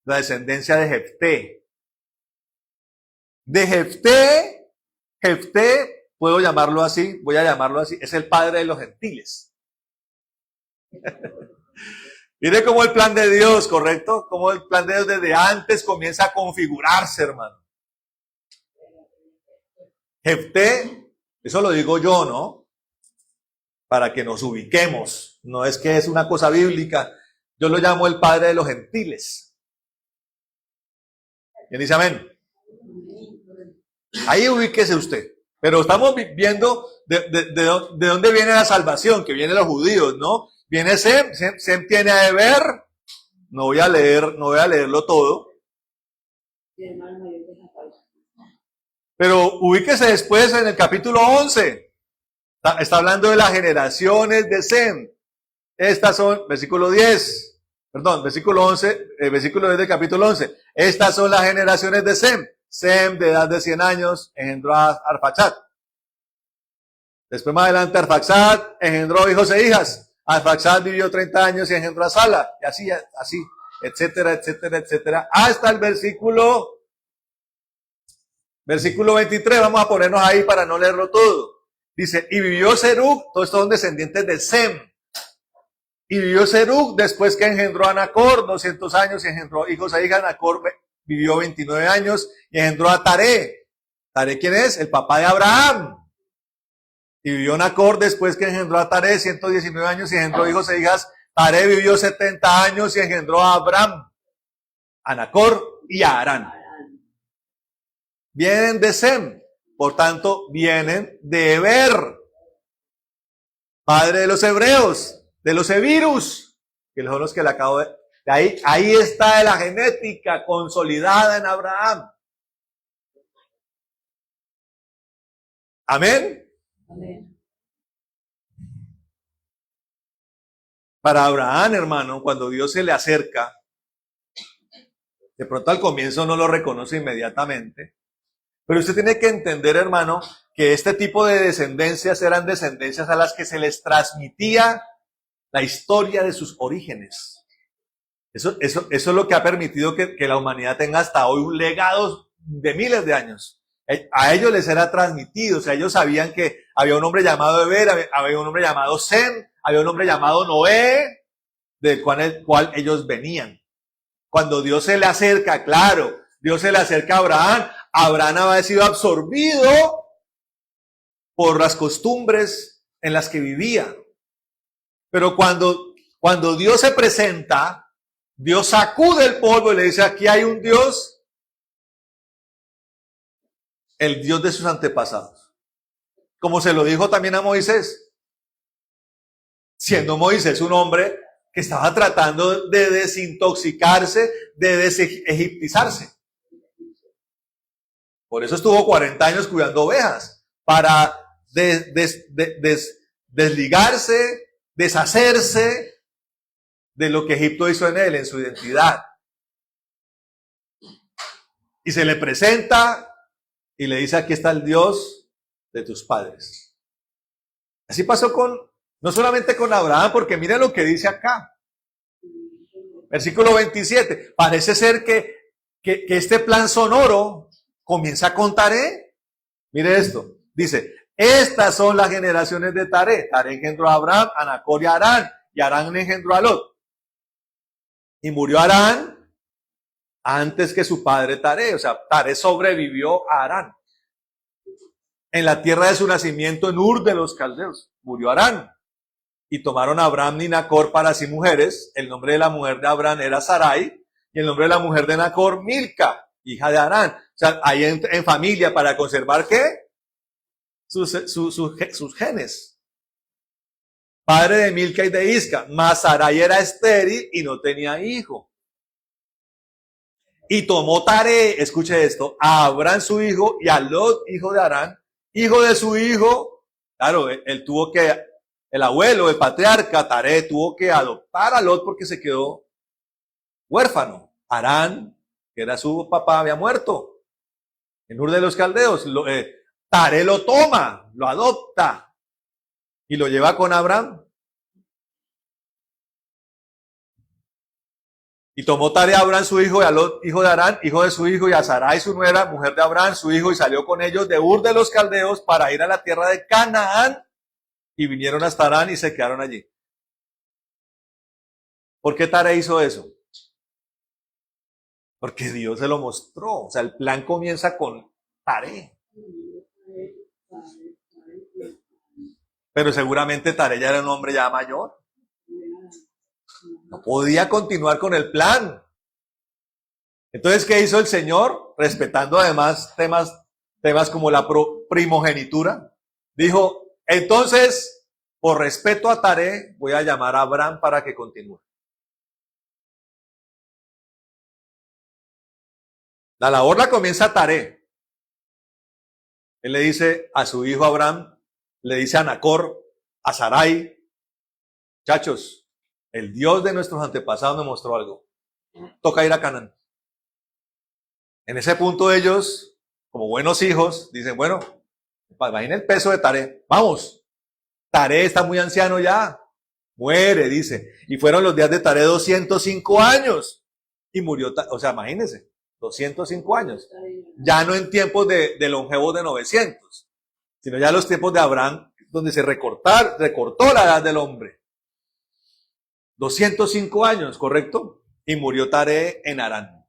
La descendencia de Jefté. De Jefté, puedo llamarlo así, voy a llamarlo así, es el padre de los gentiles. Mire cómo el plan de Dios, ¿correcto? Cómo el plan de Dios desde antes comienza a configurarse, hermano. Jefté, eso lo digo yo, ¿no? Para que nos ubiquemos. No es que es una cosa bíblica. Yo lo llamo el padre de los gentiles. ¿Quién dice amén? Ahí ubíquese usted. Pero estamos viendo de dónde viene la salvación, que vienen los judíos, ¿no? Viene Sem tiene a Eber. No voy a leerlo todo. Pero ubíquese después en el capítulo 11. Está hablando de las generaciones de Sem. Estas son, versículo 10. Perdón, versículo 11, versículo 10 del capítulo 11. Estas son las generaciones de Sem. Sem, de edad de 100 años, engendró a Arfaxad. Después más adelante Arfaxad engendró hijos e hijas. Arfaxad vivió 30 años y engendró a Sala. Y así, etcétera, etcétera, etcétera. Hasta el versículo 23. Vamos a ponernos ahí para no leerlo todo. Dice, y vivió Serug, todos estos son descendientes de Sem. Y vivió Serug después que engendró a Nacor, 200 años, y engendró hijos e hijas. Nacor vivió 29 años y engendró a Taré. ¿Taré quién es? El papá de Abraham. Y vivió Nacor después que engendró a Taré, 119 años, y engendró hijos e hijas. Taré vivió 70 años y engendró a Abraham, a Nacor y a Harán. Vienen de Sem, por tanto, vienen de Eber, padre de los hebreos, de los Evirus, que son los que le acabo de... Ahí está la genética consolidada en Abraham. Amén. Amén. Para Abraham, hermano, cuando Dios se le acerca, de pronto al comienzo no lo reconoce inmediatamente, pero usted tiene que entender, hermano, que este tipo de descendencias eran descendencias a las que se les transmitía la historia de sus orígenes. Eso es lo que ha permitido que la humanidad tenga hasta hoy un legado de miles de años. A ellos les era transmitido, o sea, ellos sabían que había un hombre llamado Eber, había un hombre llamado Sem, había un hombre llamado Noé, del cual ellos venían. Cuando Dios se le acerca, claro, Dios se le acerca a Abraham, Abraham había sido absorbido por las costumbres en las que vivía. Pero cuando Dios se presenta, Dios sacude el polvo y le dice, aquí hay un Dios, el Dios de sus antepasados. Como se lo dijo también a Moisés. Siendo Moisés un hombre que estaba tratando de desintoxicarse, de desegiptizarse. Por eso estuvo 40 años cuidando ovejas, para desligarse, deshacerse de lo que Egipto hizo en él, en su identidad. Y se le presenta y le dice, aquí está el Dios de tus padres. Así pasó no solamente con Abraham, porque mira lo que dice acá. Versículo 27. Parece ser que este plan sonoro comienza con Taré. Mire esto. Dice, estas son las generaciones de Taré. Taré engendró a Abraham, a Nacor y a Harán. Y Harán engendró a Lot. Y murió Harán antes que su padre Taré. O sea, Taré sobrevivió a Harán. En la tierra de su nacimiento, en Ur de los Caldeos, murió Harán. Y tomaron a Abraham y Nacor para sí mujeres. El nombre de la mujer de Abraham era Sarai. Y el nombre de la mujer de Nacor, Milca, hija de Harán. O sea, ahí en familia, para conservar ¿qué? Sus genes. Padre de Milca y de Isca. Mas Sarai era estéril y no tenía hijo. Y tomó Taré, escuche esto, a Abraham su hijo y a Lot, hijo de Harán, hijo de su hijo. Claro, él tuvo que el abuelo, el patriarca, Taré, tuvo que adoptar a Lot porque se quedó huérfano. Harán, que era su papá, había muerto en Ur de los Caldeos. Taré lo toma, lo adopta y lo lleva con Abraham. Y tomó Taré a Abraham su hijo, y a Lot, hijo de Harán, hijo de su hijo, y a Sarai su nuera, mujer de Abraham, su hijo, y salió con ellos de Ur de los Caldeos para ir a la tierra de Canaán, y vinieron hasta Harán y se quedaron allí. ¿Por qué Taré hizo eso? Porque Dios se lo mostró. O sea, el plan comienza con Taré. Pero seguramente Taré ya era un hombre ya mayor. No podía continuar con el plan. Entonces, ¿qué hizo el Señor? Respetando además temas como la primogenitura. Dijo, entonces, por respeto a Taré, voy a llamar a Abraham para que continúe. La labor la comienza Taré. Él le dice a su hijo Abraham, le dice a Nacor, a Sarai, muchachos, el Dios de nuestros antepasados me mostró algo. Toca ir a Canaán. En ese punto ellos, como buenos hijos, dicen, bueno, imaginen el peso de Taré. Vamos, Taré está muy anciano ya. Muere, dice. Y fueron los días de Taré 205 años. Y murió, o sea, imagínense, 205 años. Ya no en tiempos de longevos de 900, sino ya los tiempos de Abraham, donde se recortó la edad del hombre. 205 años, ¿correcto? Y murió Taré en Harán.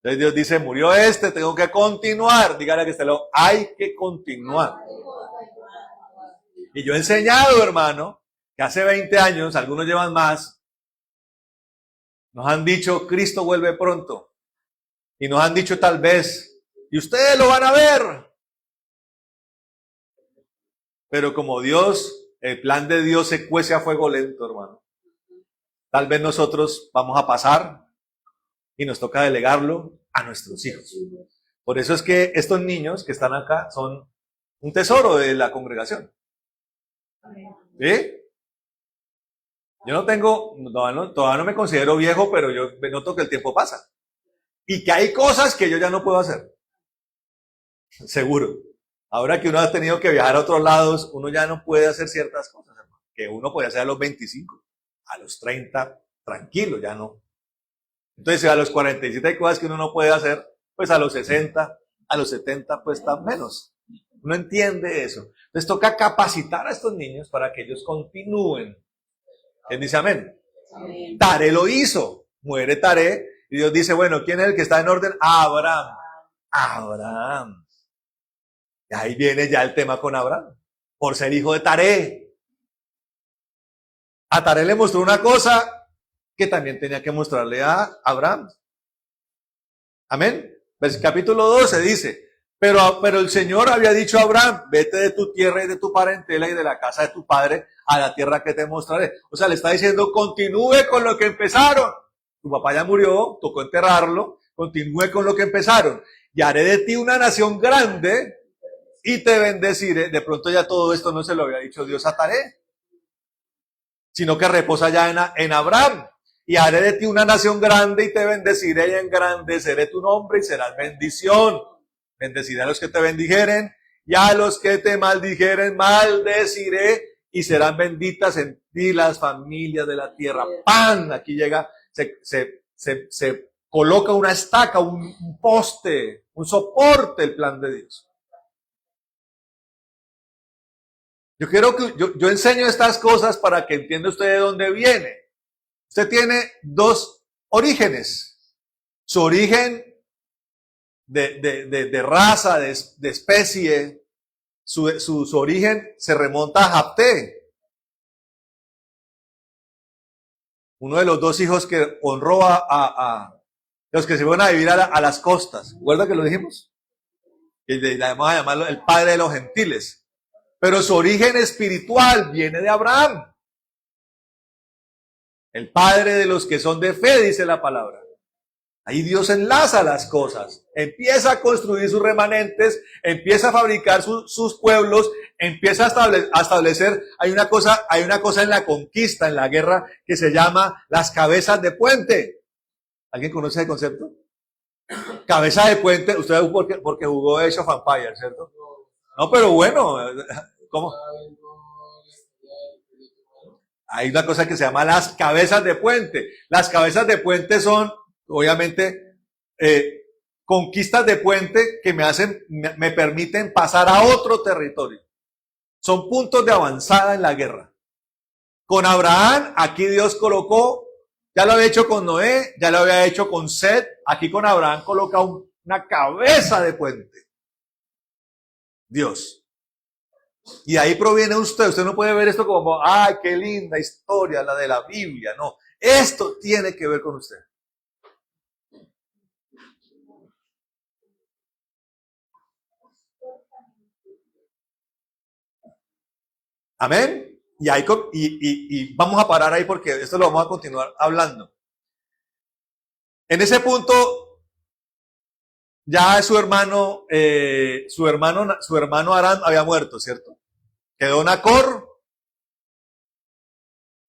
Entonces Dios dice, murió tengo que continuar. Dígale a que esté luego, hay que continuar. Y yo he enseñado, hermano, que hace 20 años, algunos llevan más, nos han dicho, Cristo vuelve pronto. Y nos han dicho tal vez, y ustedes lo van a ver. Pero como Dios, el plan de Dios se cuece a fuego lento, hermano. Tal vez nosotros vamos a pasar y nos toca delegarlo a nuestros hijos. Por eso es que estos niños que están acá son un tesoro de la congregación. ¿Sí? Yo no tengo, todavía no me considero viejo, pero yo noto que el tiempo pasa. Y que hay cosas que yo ya no puedo hacer. Seguro. Ahora que uno ha tenido que viajar a otros lados, uno ya no puede hacer ciertas cosas, hermano, que uno podía hacer a los 25, a los 30, tranquilo, ya no. Entonces, a los 47 hay cosas que uno no puede hacer, pues a los 60, a los 70, pues tan menos. Uno entiende eso. Entonces toca capacitar a estos niños para que ellos continúen. ¿Quién dice amén? Amén. Taré lo hizo. Muere Taré. Y Dios dice, bueno, ¿quién es el que está en orden? Abraham. Abraham. Y ahí viene ya el tema con Abraham. Por ser hijo de Taré. A Taré le mostró una cosa que también tenía que mostrarle a Abraham. Amén. Capítulo 12 dice, pero el Señor había dicho a Abraham, vete de tu tierra y de tu parentela y de la casa de tu padre a la tierra que te mostraré. O sea, le está diciendo, continúe con lo que empezaron. Tu papá ya murió, tocó enterrarlo, continúe con lo que empezaron. Y haré de ti una nación grande y te bendeciré. De pronto ya todo esto no se lo había dicho Dios a Taré, sino que reposa ya en Abraham. Y haré de ti una nación grande y te bendeciré y engrandeceré tu nombre y serás bendición. Bendeciré a los que te bendijeren y a los que te maldijeren maldeciré y serán benditas en ti las familias de la tierra. ¡Pam! Aquí llega, se coloca una estaca, un poste, un soporte, el plan de Dios. Yo quiero que yo enseño estas cosas para que entienda usted de dónde viene. Usted tiene dos orígenes. Su origen de raza, de especie, su origen se remonta a Japté. Uno de los dos hijos que honró a los que se fueron a vivir a las costas. ¿Recuerda que lo dijimos? Y le vamos a llamarlo el padre de los gentiles. Pero su origen espiritual viene de Abraham. El padre de los que son de fe, dice la palabra. Ahí Dios enlaza las cosas, empieza a construir sus remanentes, empieza a fabricar sus pueblos, empieza a establecer, hay una cosa en la conquista, en la guerra, que se llama las cabezas de puente. ¿Alguien conoce ese concepto? Cabeza de puente, usted porque jugó Age of Empires, ¿cierto? No, pero bueno, ¿cómo? Hay una cosa que se llama las cabezas de puente. Las cabezas de puente son, obviamente, conquistas de puente que me permiten pasar a otro territorio. Son puntos de avanzada en la guerra. Con Abraham, aquí Dios colocó, ya lo había hecho con Noé, ya lo había hecho con Set, aquí con Abraham coloca una cabeza de puente. Dios. Y ahí proviene usted no puede ver esto como, ay, qué linda historia la de la Biblia, no. Esto tiene que ver con usted. Amén. Y vamos a parar ahí porque esto lo vamos a continuar hablando. En ese punto, ya su hermano Aram había muerto, ¿cierto? Quedó Nacor,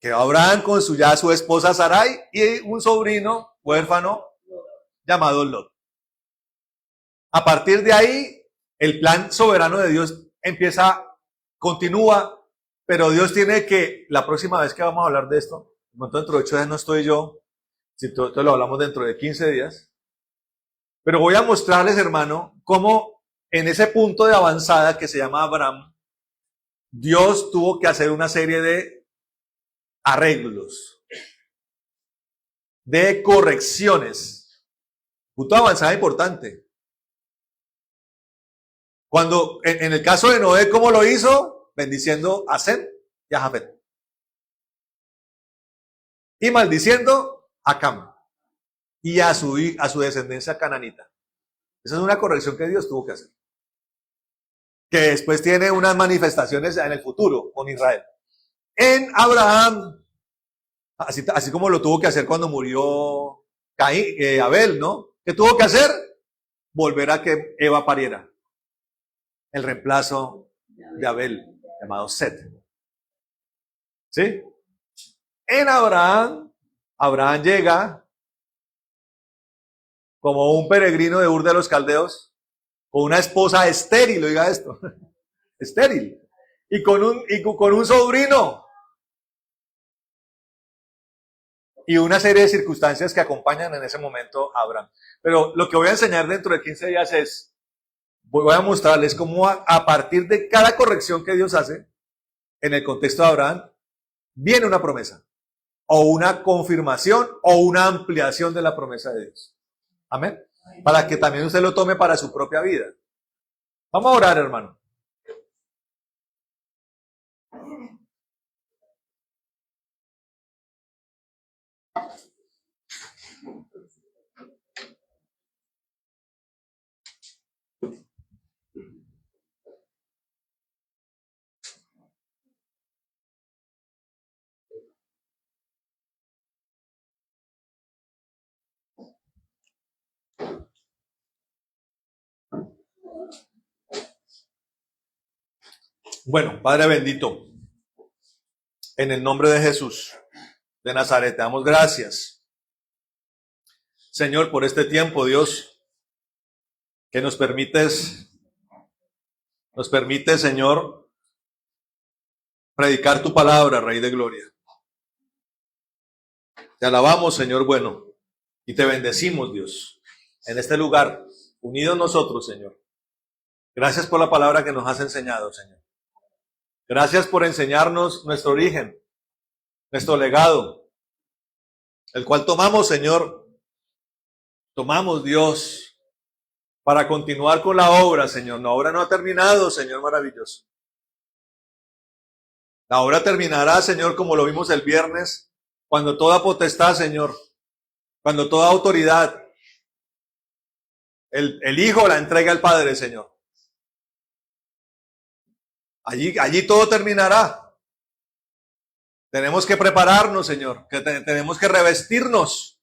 quedó Abraham con su esposa Sarai y un sobrino huérfano llamado Lot. A partir de ahí, el plan soberano de Dios continúa, pero Dios tiene que, la próxima vez que vamos a hablar de esto, dentro de 8 días no estoy yo, si todo lo hablamos dentro de 15 días, pero voy a mostrarles, hermano, cómo en ese punto de avanzada que se llama Abraham, Dios tuvo que hacer una serie de arreglos, de correcciones. Punto de avanzada importante. Cuando, en el caso de Noé, ¿cómo lo hizo? Bendiciendo a Sem y a Jafet. Y maldiciendo a Cam y a su descendencia cananita. Esa es una corrección que Dios tuvo que hacer. Que después tiene unas manifestaciones en el futuro con Israel. En Abraham, así como lo tuvo que hacer cuando murió Abel, ¿no? ¿Qué tuvo que hacer? Volver a que Eva pariera. El reemplazo de Abel, llamado Set. ¿Sí? En Abraham llega como un peregrino de Ur de los Caldeos, con una esposa estéril, oiga esto, estéril, y con un sobrino, y una serie de circunstancias que acompañan en ese momento a Abraham. Pero lo que voy a enseñar dentro de 15 días es, voy a mostrarles cómo a partir de cada corrección que Dios hace, en el contexto de Abraham, viene una promesa, o una confirmación, o una ampliación de la promesa de Dios. Amén. Para que también usted lo tome para su propia vida. Vamos a orar, hermano. Bueno, Padre bendito, en el nombre de Jesús de Nazaret, te damos gracias, Señor, por este tiempo, Dios, que nos permites, Señor, predicar tu palabra, Rey de Gloria. Te alabamos, Señor bueno, y te bendecimos, Dios, en este lugar, unidos nosotros, Señor. Gracias por la palabra que nos has enseñado, Señor. Gracias por enseñarnos nuestro origen, nuestro legado, el cual tomamos, Señor, Dios, para continuar con la obra, Señor. La obra no ha terminado, Señor maravilloso. La obra terminará, Señor, como lo vimos el viernes, cuando toda potestad, Señor, cuando toda autoridad, el Hijo la entrega al Padre, Señor. Allí todo terminará. Tenemos que prepararnos, Señor, que tenemos que revestirnos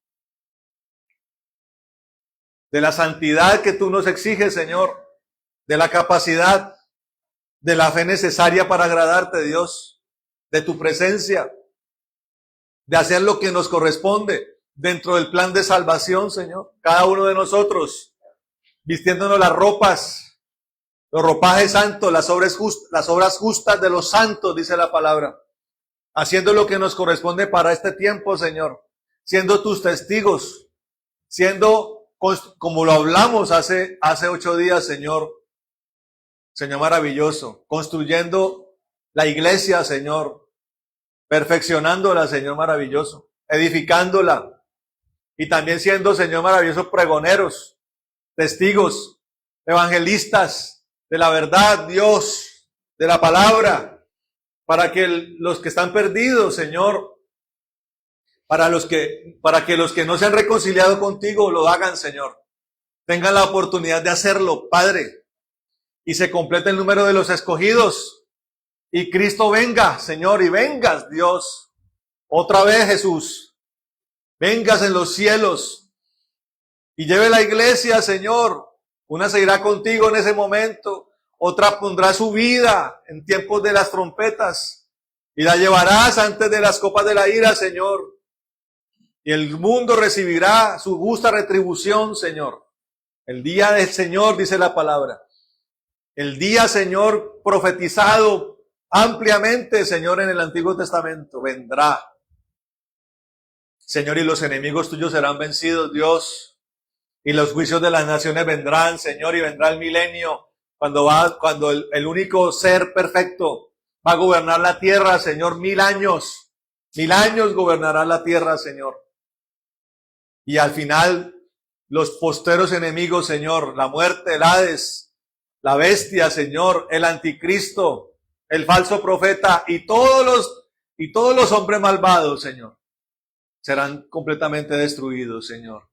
de la santidad que tú nos exiges, Señor, de la capacidad, de la fe necesaria para agradarte, Dios, de tu presencia, de hacer lo que nos corresponde dentro del plan de salvación, Señor. Cada uno de nosotros, vistiéndonos las ropas, los ropajes santos, las obras justas de los santos, dice la palabra. Haciendo lo que nos corresponde para este tiempo, Señor. Siendo tus testigos. Siendo, como lo hablamos hace 8 días, Señor. Señor maravilloso. Construyendo la iglesia, Señor. Perfeccionándola, Señor maravilloso. Edificándola. Y también siendo, Señor maravilloso, pregoneros. Testigos. Evangelistas. De la verdad, Dios. De la palabra. Para que los que están perdidos, Señor, para que los que no se han reconciliado contigo lo hagan, Señor. Tengan la oportunidad de hacerlo, Padre. Y se complete el número de los escogidos. Y Cristo venga, Señor, y vengas, Dios. Otra vez, Jesús. Vengas en los cielos. Y lleve la iglesia, Señor. Una se irá contigo en ese momento. Otra pondrá su vida en tiempos de las trompetas y la llevarás antes de las copas de la ira, Señor. Y el mundo recibirá su justa retribución, Señor. El día del Señor, dice la palabra. El día, Señor, profetizado ampliamente, Señor, en el Antiguo Testamento, vendrá. Señor, y los enemigos tuyos serán vencidos, Dios. Y los juicios de las naciones vendrán, Señor, y vendrá el milenio. Cuando el único ser perfecto va a gobernar la tierra, Señor, 1000 años. 1000 años gobernará la tierra, Señor. Y al final, los posteros enemigos, Señor, la muerte, el Hades, la bestia, Señor, el anticristo, el falso profeta y todos los hombres malvados, Señor, serán completamente destruidos, Señor.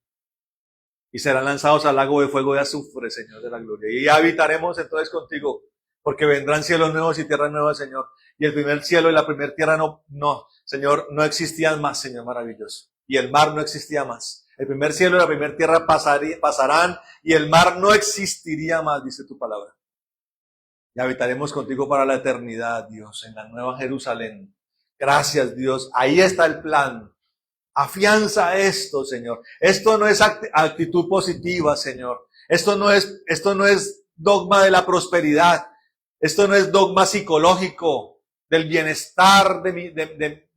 Y serán lanzados al lago de fuego de azufre, Señor de la gloria. Y habitaremos entonces contigo, porque vendrán cielos nuevos y tierras nuevas, Señor. Y el primer cielo y la primera tierra no, Señor, no existían más, Señor maravilloso. Y el mar no existía más. El primer cielo y la primera tierra pasarán y el mar no existiría más, dice tu palabra. Y habitaremos contigo para la eternidad, Dios, en la nueva Jerusalén. Gracias, Dios. Ahí está el plan. Afianza esto, Señor. Esto no es actitud positiva, Señor. Esto no es dogma de la prosperidad. Esto no es dogma psicológico del bienestar de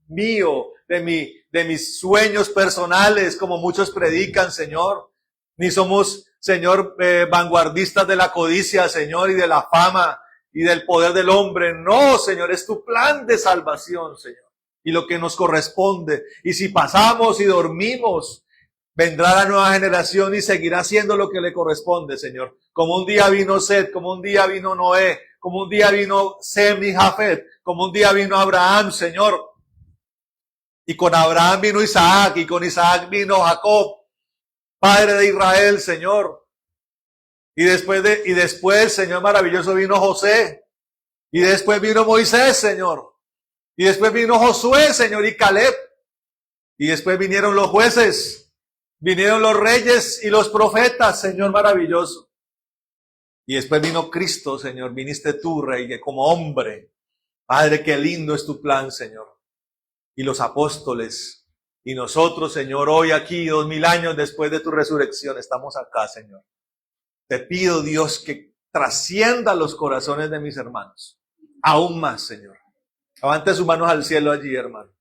mis sueños personales, como muchos predican, Señor. Ni somos, Señor, vanguardistas de la codicia, Señor, y de la fama y del poder del hombre. No, Señor, es tu plan de salvación, Señor. Y lo que nos corresponde. Y si pasamos y dormimos, vendrá la nueva generación y seguirá haciendo lo que le corresponde, Señor. Como un día vino Set, como un día vino Noé, como un día vino Sem y Jafet, como un día vino Abraham, Señor. Y con Abraham vino Isaac, y con Isaac vino Jacob, padre de Israel, Señor. Y después, Señor maravilloso, vino José. Y después vino Moisés, Señor. Y después vino Josué, Señor, y Caleb. Y después vinieron los jueces. Vinieron los reyes y los profetas, Señor maravilloso. Y después vino Cristo, Señor. Viniste tú, Rey, como hombre. Padre, qué lindo es tu plan, Señor. Y los apóstoles. Y nosotros, Señor, hoy aquí, 2000 años después de tu resurrección, estamos acá, Señor. Te pido, Dios, que trascienda los corazones de mis hermanos. Aún más, Señor. Levante sus manos al cielo allí, hermano.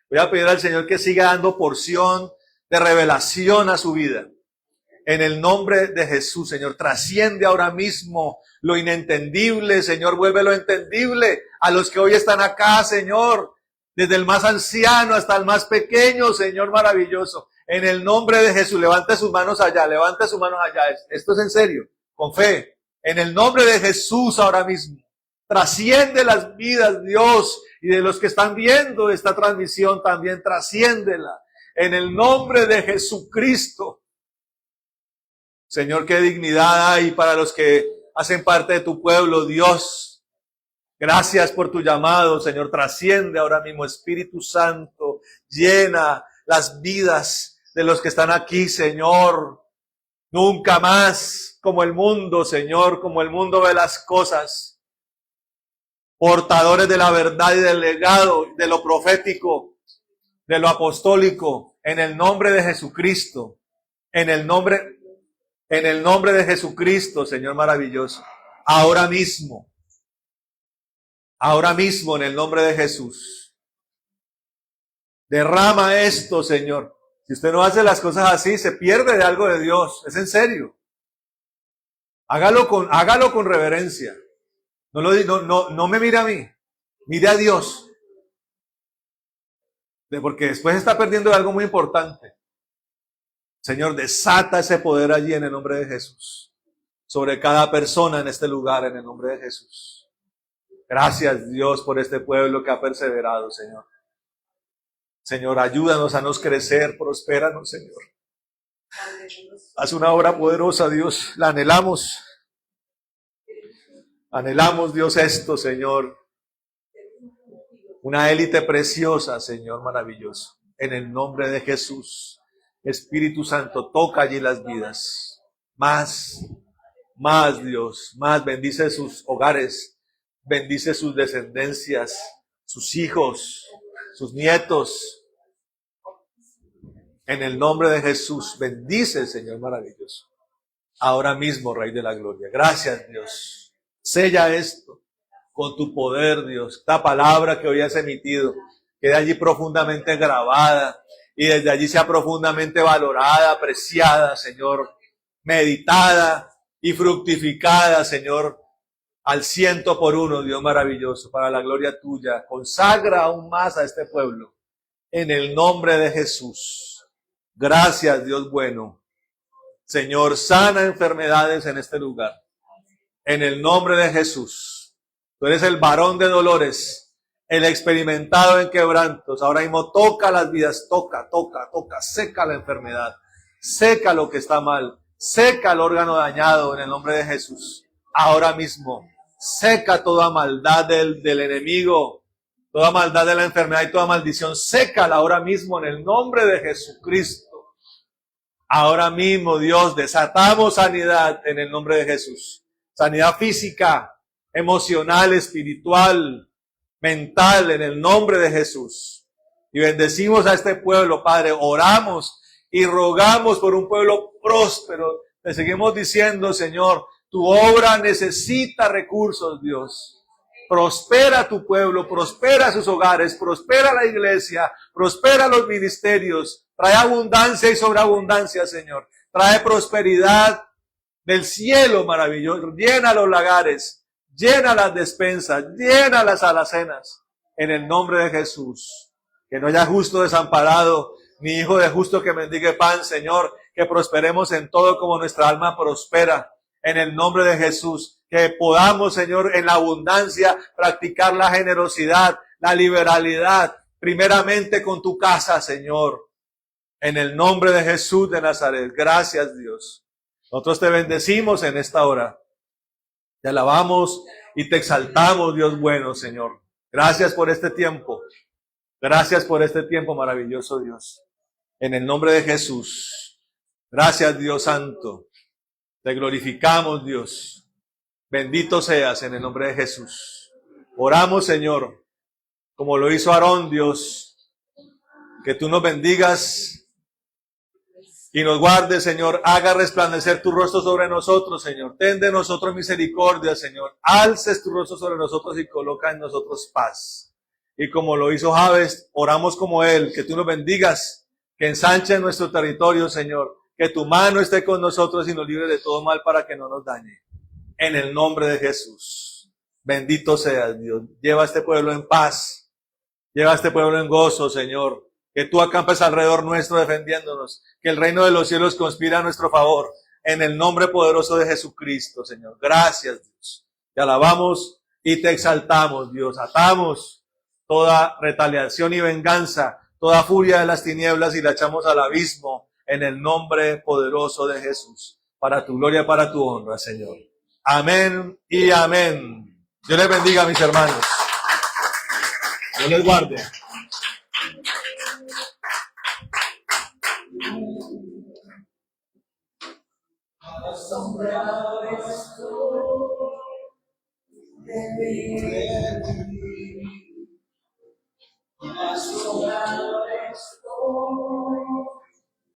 Voy a pedir al Señor que siga dando porción de revelación a su vida. En el nombre de Jesús, Señor, trasciende ahora mismo lo inentendible, Señor, vuélvelo entendible a los que hoy están acá, Señor, desde el más anciano hasta el más pequeño, Señor maravilloso. En el nombre de Jesús, levante sus manos allá, levante sus manos allá. Esto es en serio, con fe. En el nombre de Jesús ahora mismo. Trasciende las vidas, Dios, y de los que están viendo esta transmisión también trasciéndela. En el nombre de Jesucristo. Señor, qué dignidad hay para los que hacen parte de tu pueblo, Dios. Gracias por tu llamado, Señor. Trasciende ahora mismo, Espíritu Santo. Llena las vidas de los que están aquí, Señor. Nunca más como el mundo, Señor, como el mundo ve las cosas. Portadores de la verdad y del legado, de lo profético, de lo apostólico, en el nombre de Jesucristo. En el nombre de Jesucristo, Señor maravilloso. Ahora mismo, en el nombre de Jesús. Derrama esto, Señor. Si usted no hace las cosas así, se pierde de algo de Dios. Es en serio. Hágalo con reverencia. No me mire a mí. Mire a Dios. Porque después está perdiendo de algo muy importante. Señor, desata ese poder allí en el nombre de Jesús. Sobre cada persona en este lugar, en el nombre de Jesús. Gracias, Dios, por este pueblo que ha perseverado, Señor. Señor, ayúdanos a nos crecer, prospéranos, Señor. Haz una obra poderosa, Dios. La anhelamos. Anhelamos, Dios, esto, Señor. Una élite preciosa, Señor, maravilloso. En el nombre de Jesús. Espíritu Santo, toca allí las vidas. Más, Dios. Más, bendice sus hogares. Bendice sus descendencias, sus hijos, sus nietos. En el nombre de Jesús, bendice, Señor maravilloso. Ahora mismo, Rey de la Gloria. Gracias, Dios. Sella esto con tu poder, Dios. Esta palabra que hoy has emitido, queda allí profundamente grabada y desde allí sea profundamente valorada, apreciada, Señor, meditada y fructificada, Señor, al 100%, Dios maravilloso, para la gloria tuya. Consagra aún más a este pueblo, en el nombre de Jesús. Gracias, Dios bueno. Señor, sana enfermedades en este lugar, en el nombre de Jesús. Tú eres el varón de dolores, el experimentado en quebrantos. Ahora mismo toca las vidas, toca, seca la enfermedad, seca lo que está mal, seca el órgano dañado en el nombre de Jesús. Ahora mismo, seca toda maldad del enemigo, toda maldad de la enfermedad y toda maldición, sécala ahora mismo en el nombre de Jesucristo. Ahora mismo, Dios, desatamos sanidad en el nombre de Jesús. Sanidad física, emocional, espiritual, mental, en el nombre de Jesús. Y bendecimos a este pueblo, Padre. Oramos y rogamos por un pueblo próspero. Te seguimos diciendo, Señor, tu obra necesita recursos, Dios. Prospera tu pueblo, prospera sus hogares, prospera la iglesia, prospera los ministerios. Trae abundancia y sobreabundancia, Señor. Trae prosperidad del cielo maravilloso. Llena los lagares, llena las despensas, llena las alacenas. En el nombre de Jesús. Que no haya justo desamparado, ni hijo de justo que mendigue pan, Señor. Que prosperemos en todo como nuestra alma prospera. En el nombre de Jesús. Que podamos, Señor, en la abundancia practicar la generosidad, la liberalidad. Primeramente con tu casa, Señor. En el nombre de Jesús de Nazaret. Gracias, Dios. Nosotros te bendecimos en esta hora. Te alabamos y te exaltamos, Dios bueno, Señor. Gracias por este tiempo. Gracias por este tiempo maravilloso, Dios. En el nombre de Jesús. Gracias, Dios Santo. Te glorificamos, Dios. Bendito seas en el nombre de Jesús. Oramos, Señor, como lo hizo Aarón, Dios. Que tú nos bendigas y nos guarde, Señor. Haga resplandecer tu rostro sobre nosotros, Señor. Ten de nosotros misericordia, Señor. Alces tu rostro sobre nosotros y coloca en nosotros paz. Y como lo hizo Jabes, oramos como él. Que tú nos bendigas, que ensanche nuestro territorio, Señor. Que tu mano esté con nosotros y nos libre de todo mal para que no nos dañe. En el nombre de Jesús. Bendito seas, Dios. Lleva a este pueblo en paz. Lleva a este pueblo en gozo, Señor. Que tú acampes alrededor nuestro defendiéndonos. Que el reino de los cielos conspira a nuestro favor. En el nombre poderoso de Jesucristo, Señor. Gracias, Dios. Te alabamos y te exaltamos, Dios. Atamos toda retaliación y venganza, toda furia de las tinieblas y la echamos al abismo en el nombre poderoso de Jesús. Para tu gloria, para tu honra, Señor. Amén y amén. Dios les bendiga, mis hermanos. Dios les guarde. asombrado estoy de ti. Asombrado estoy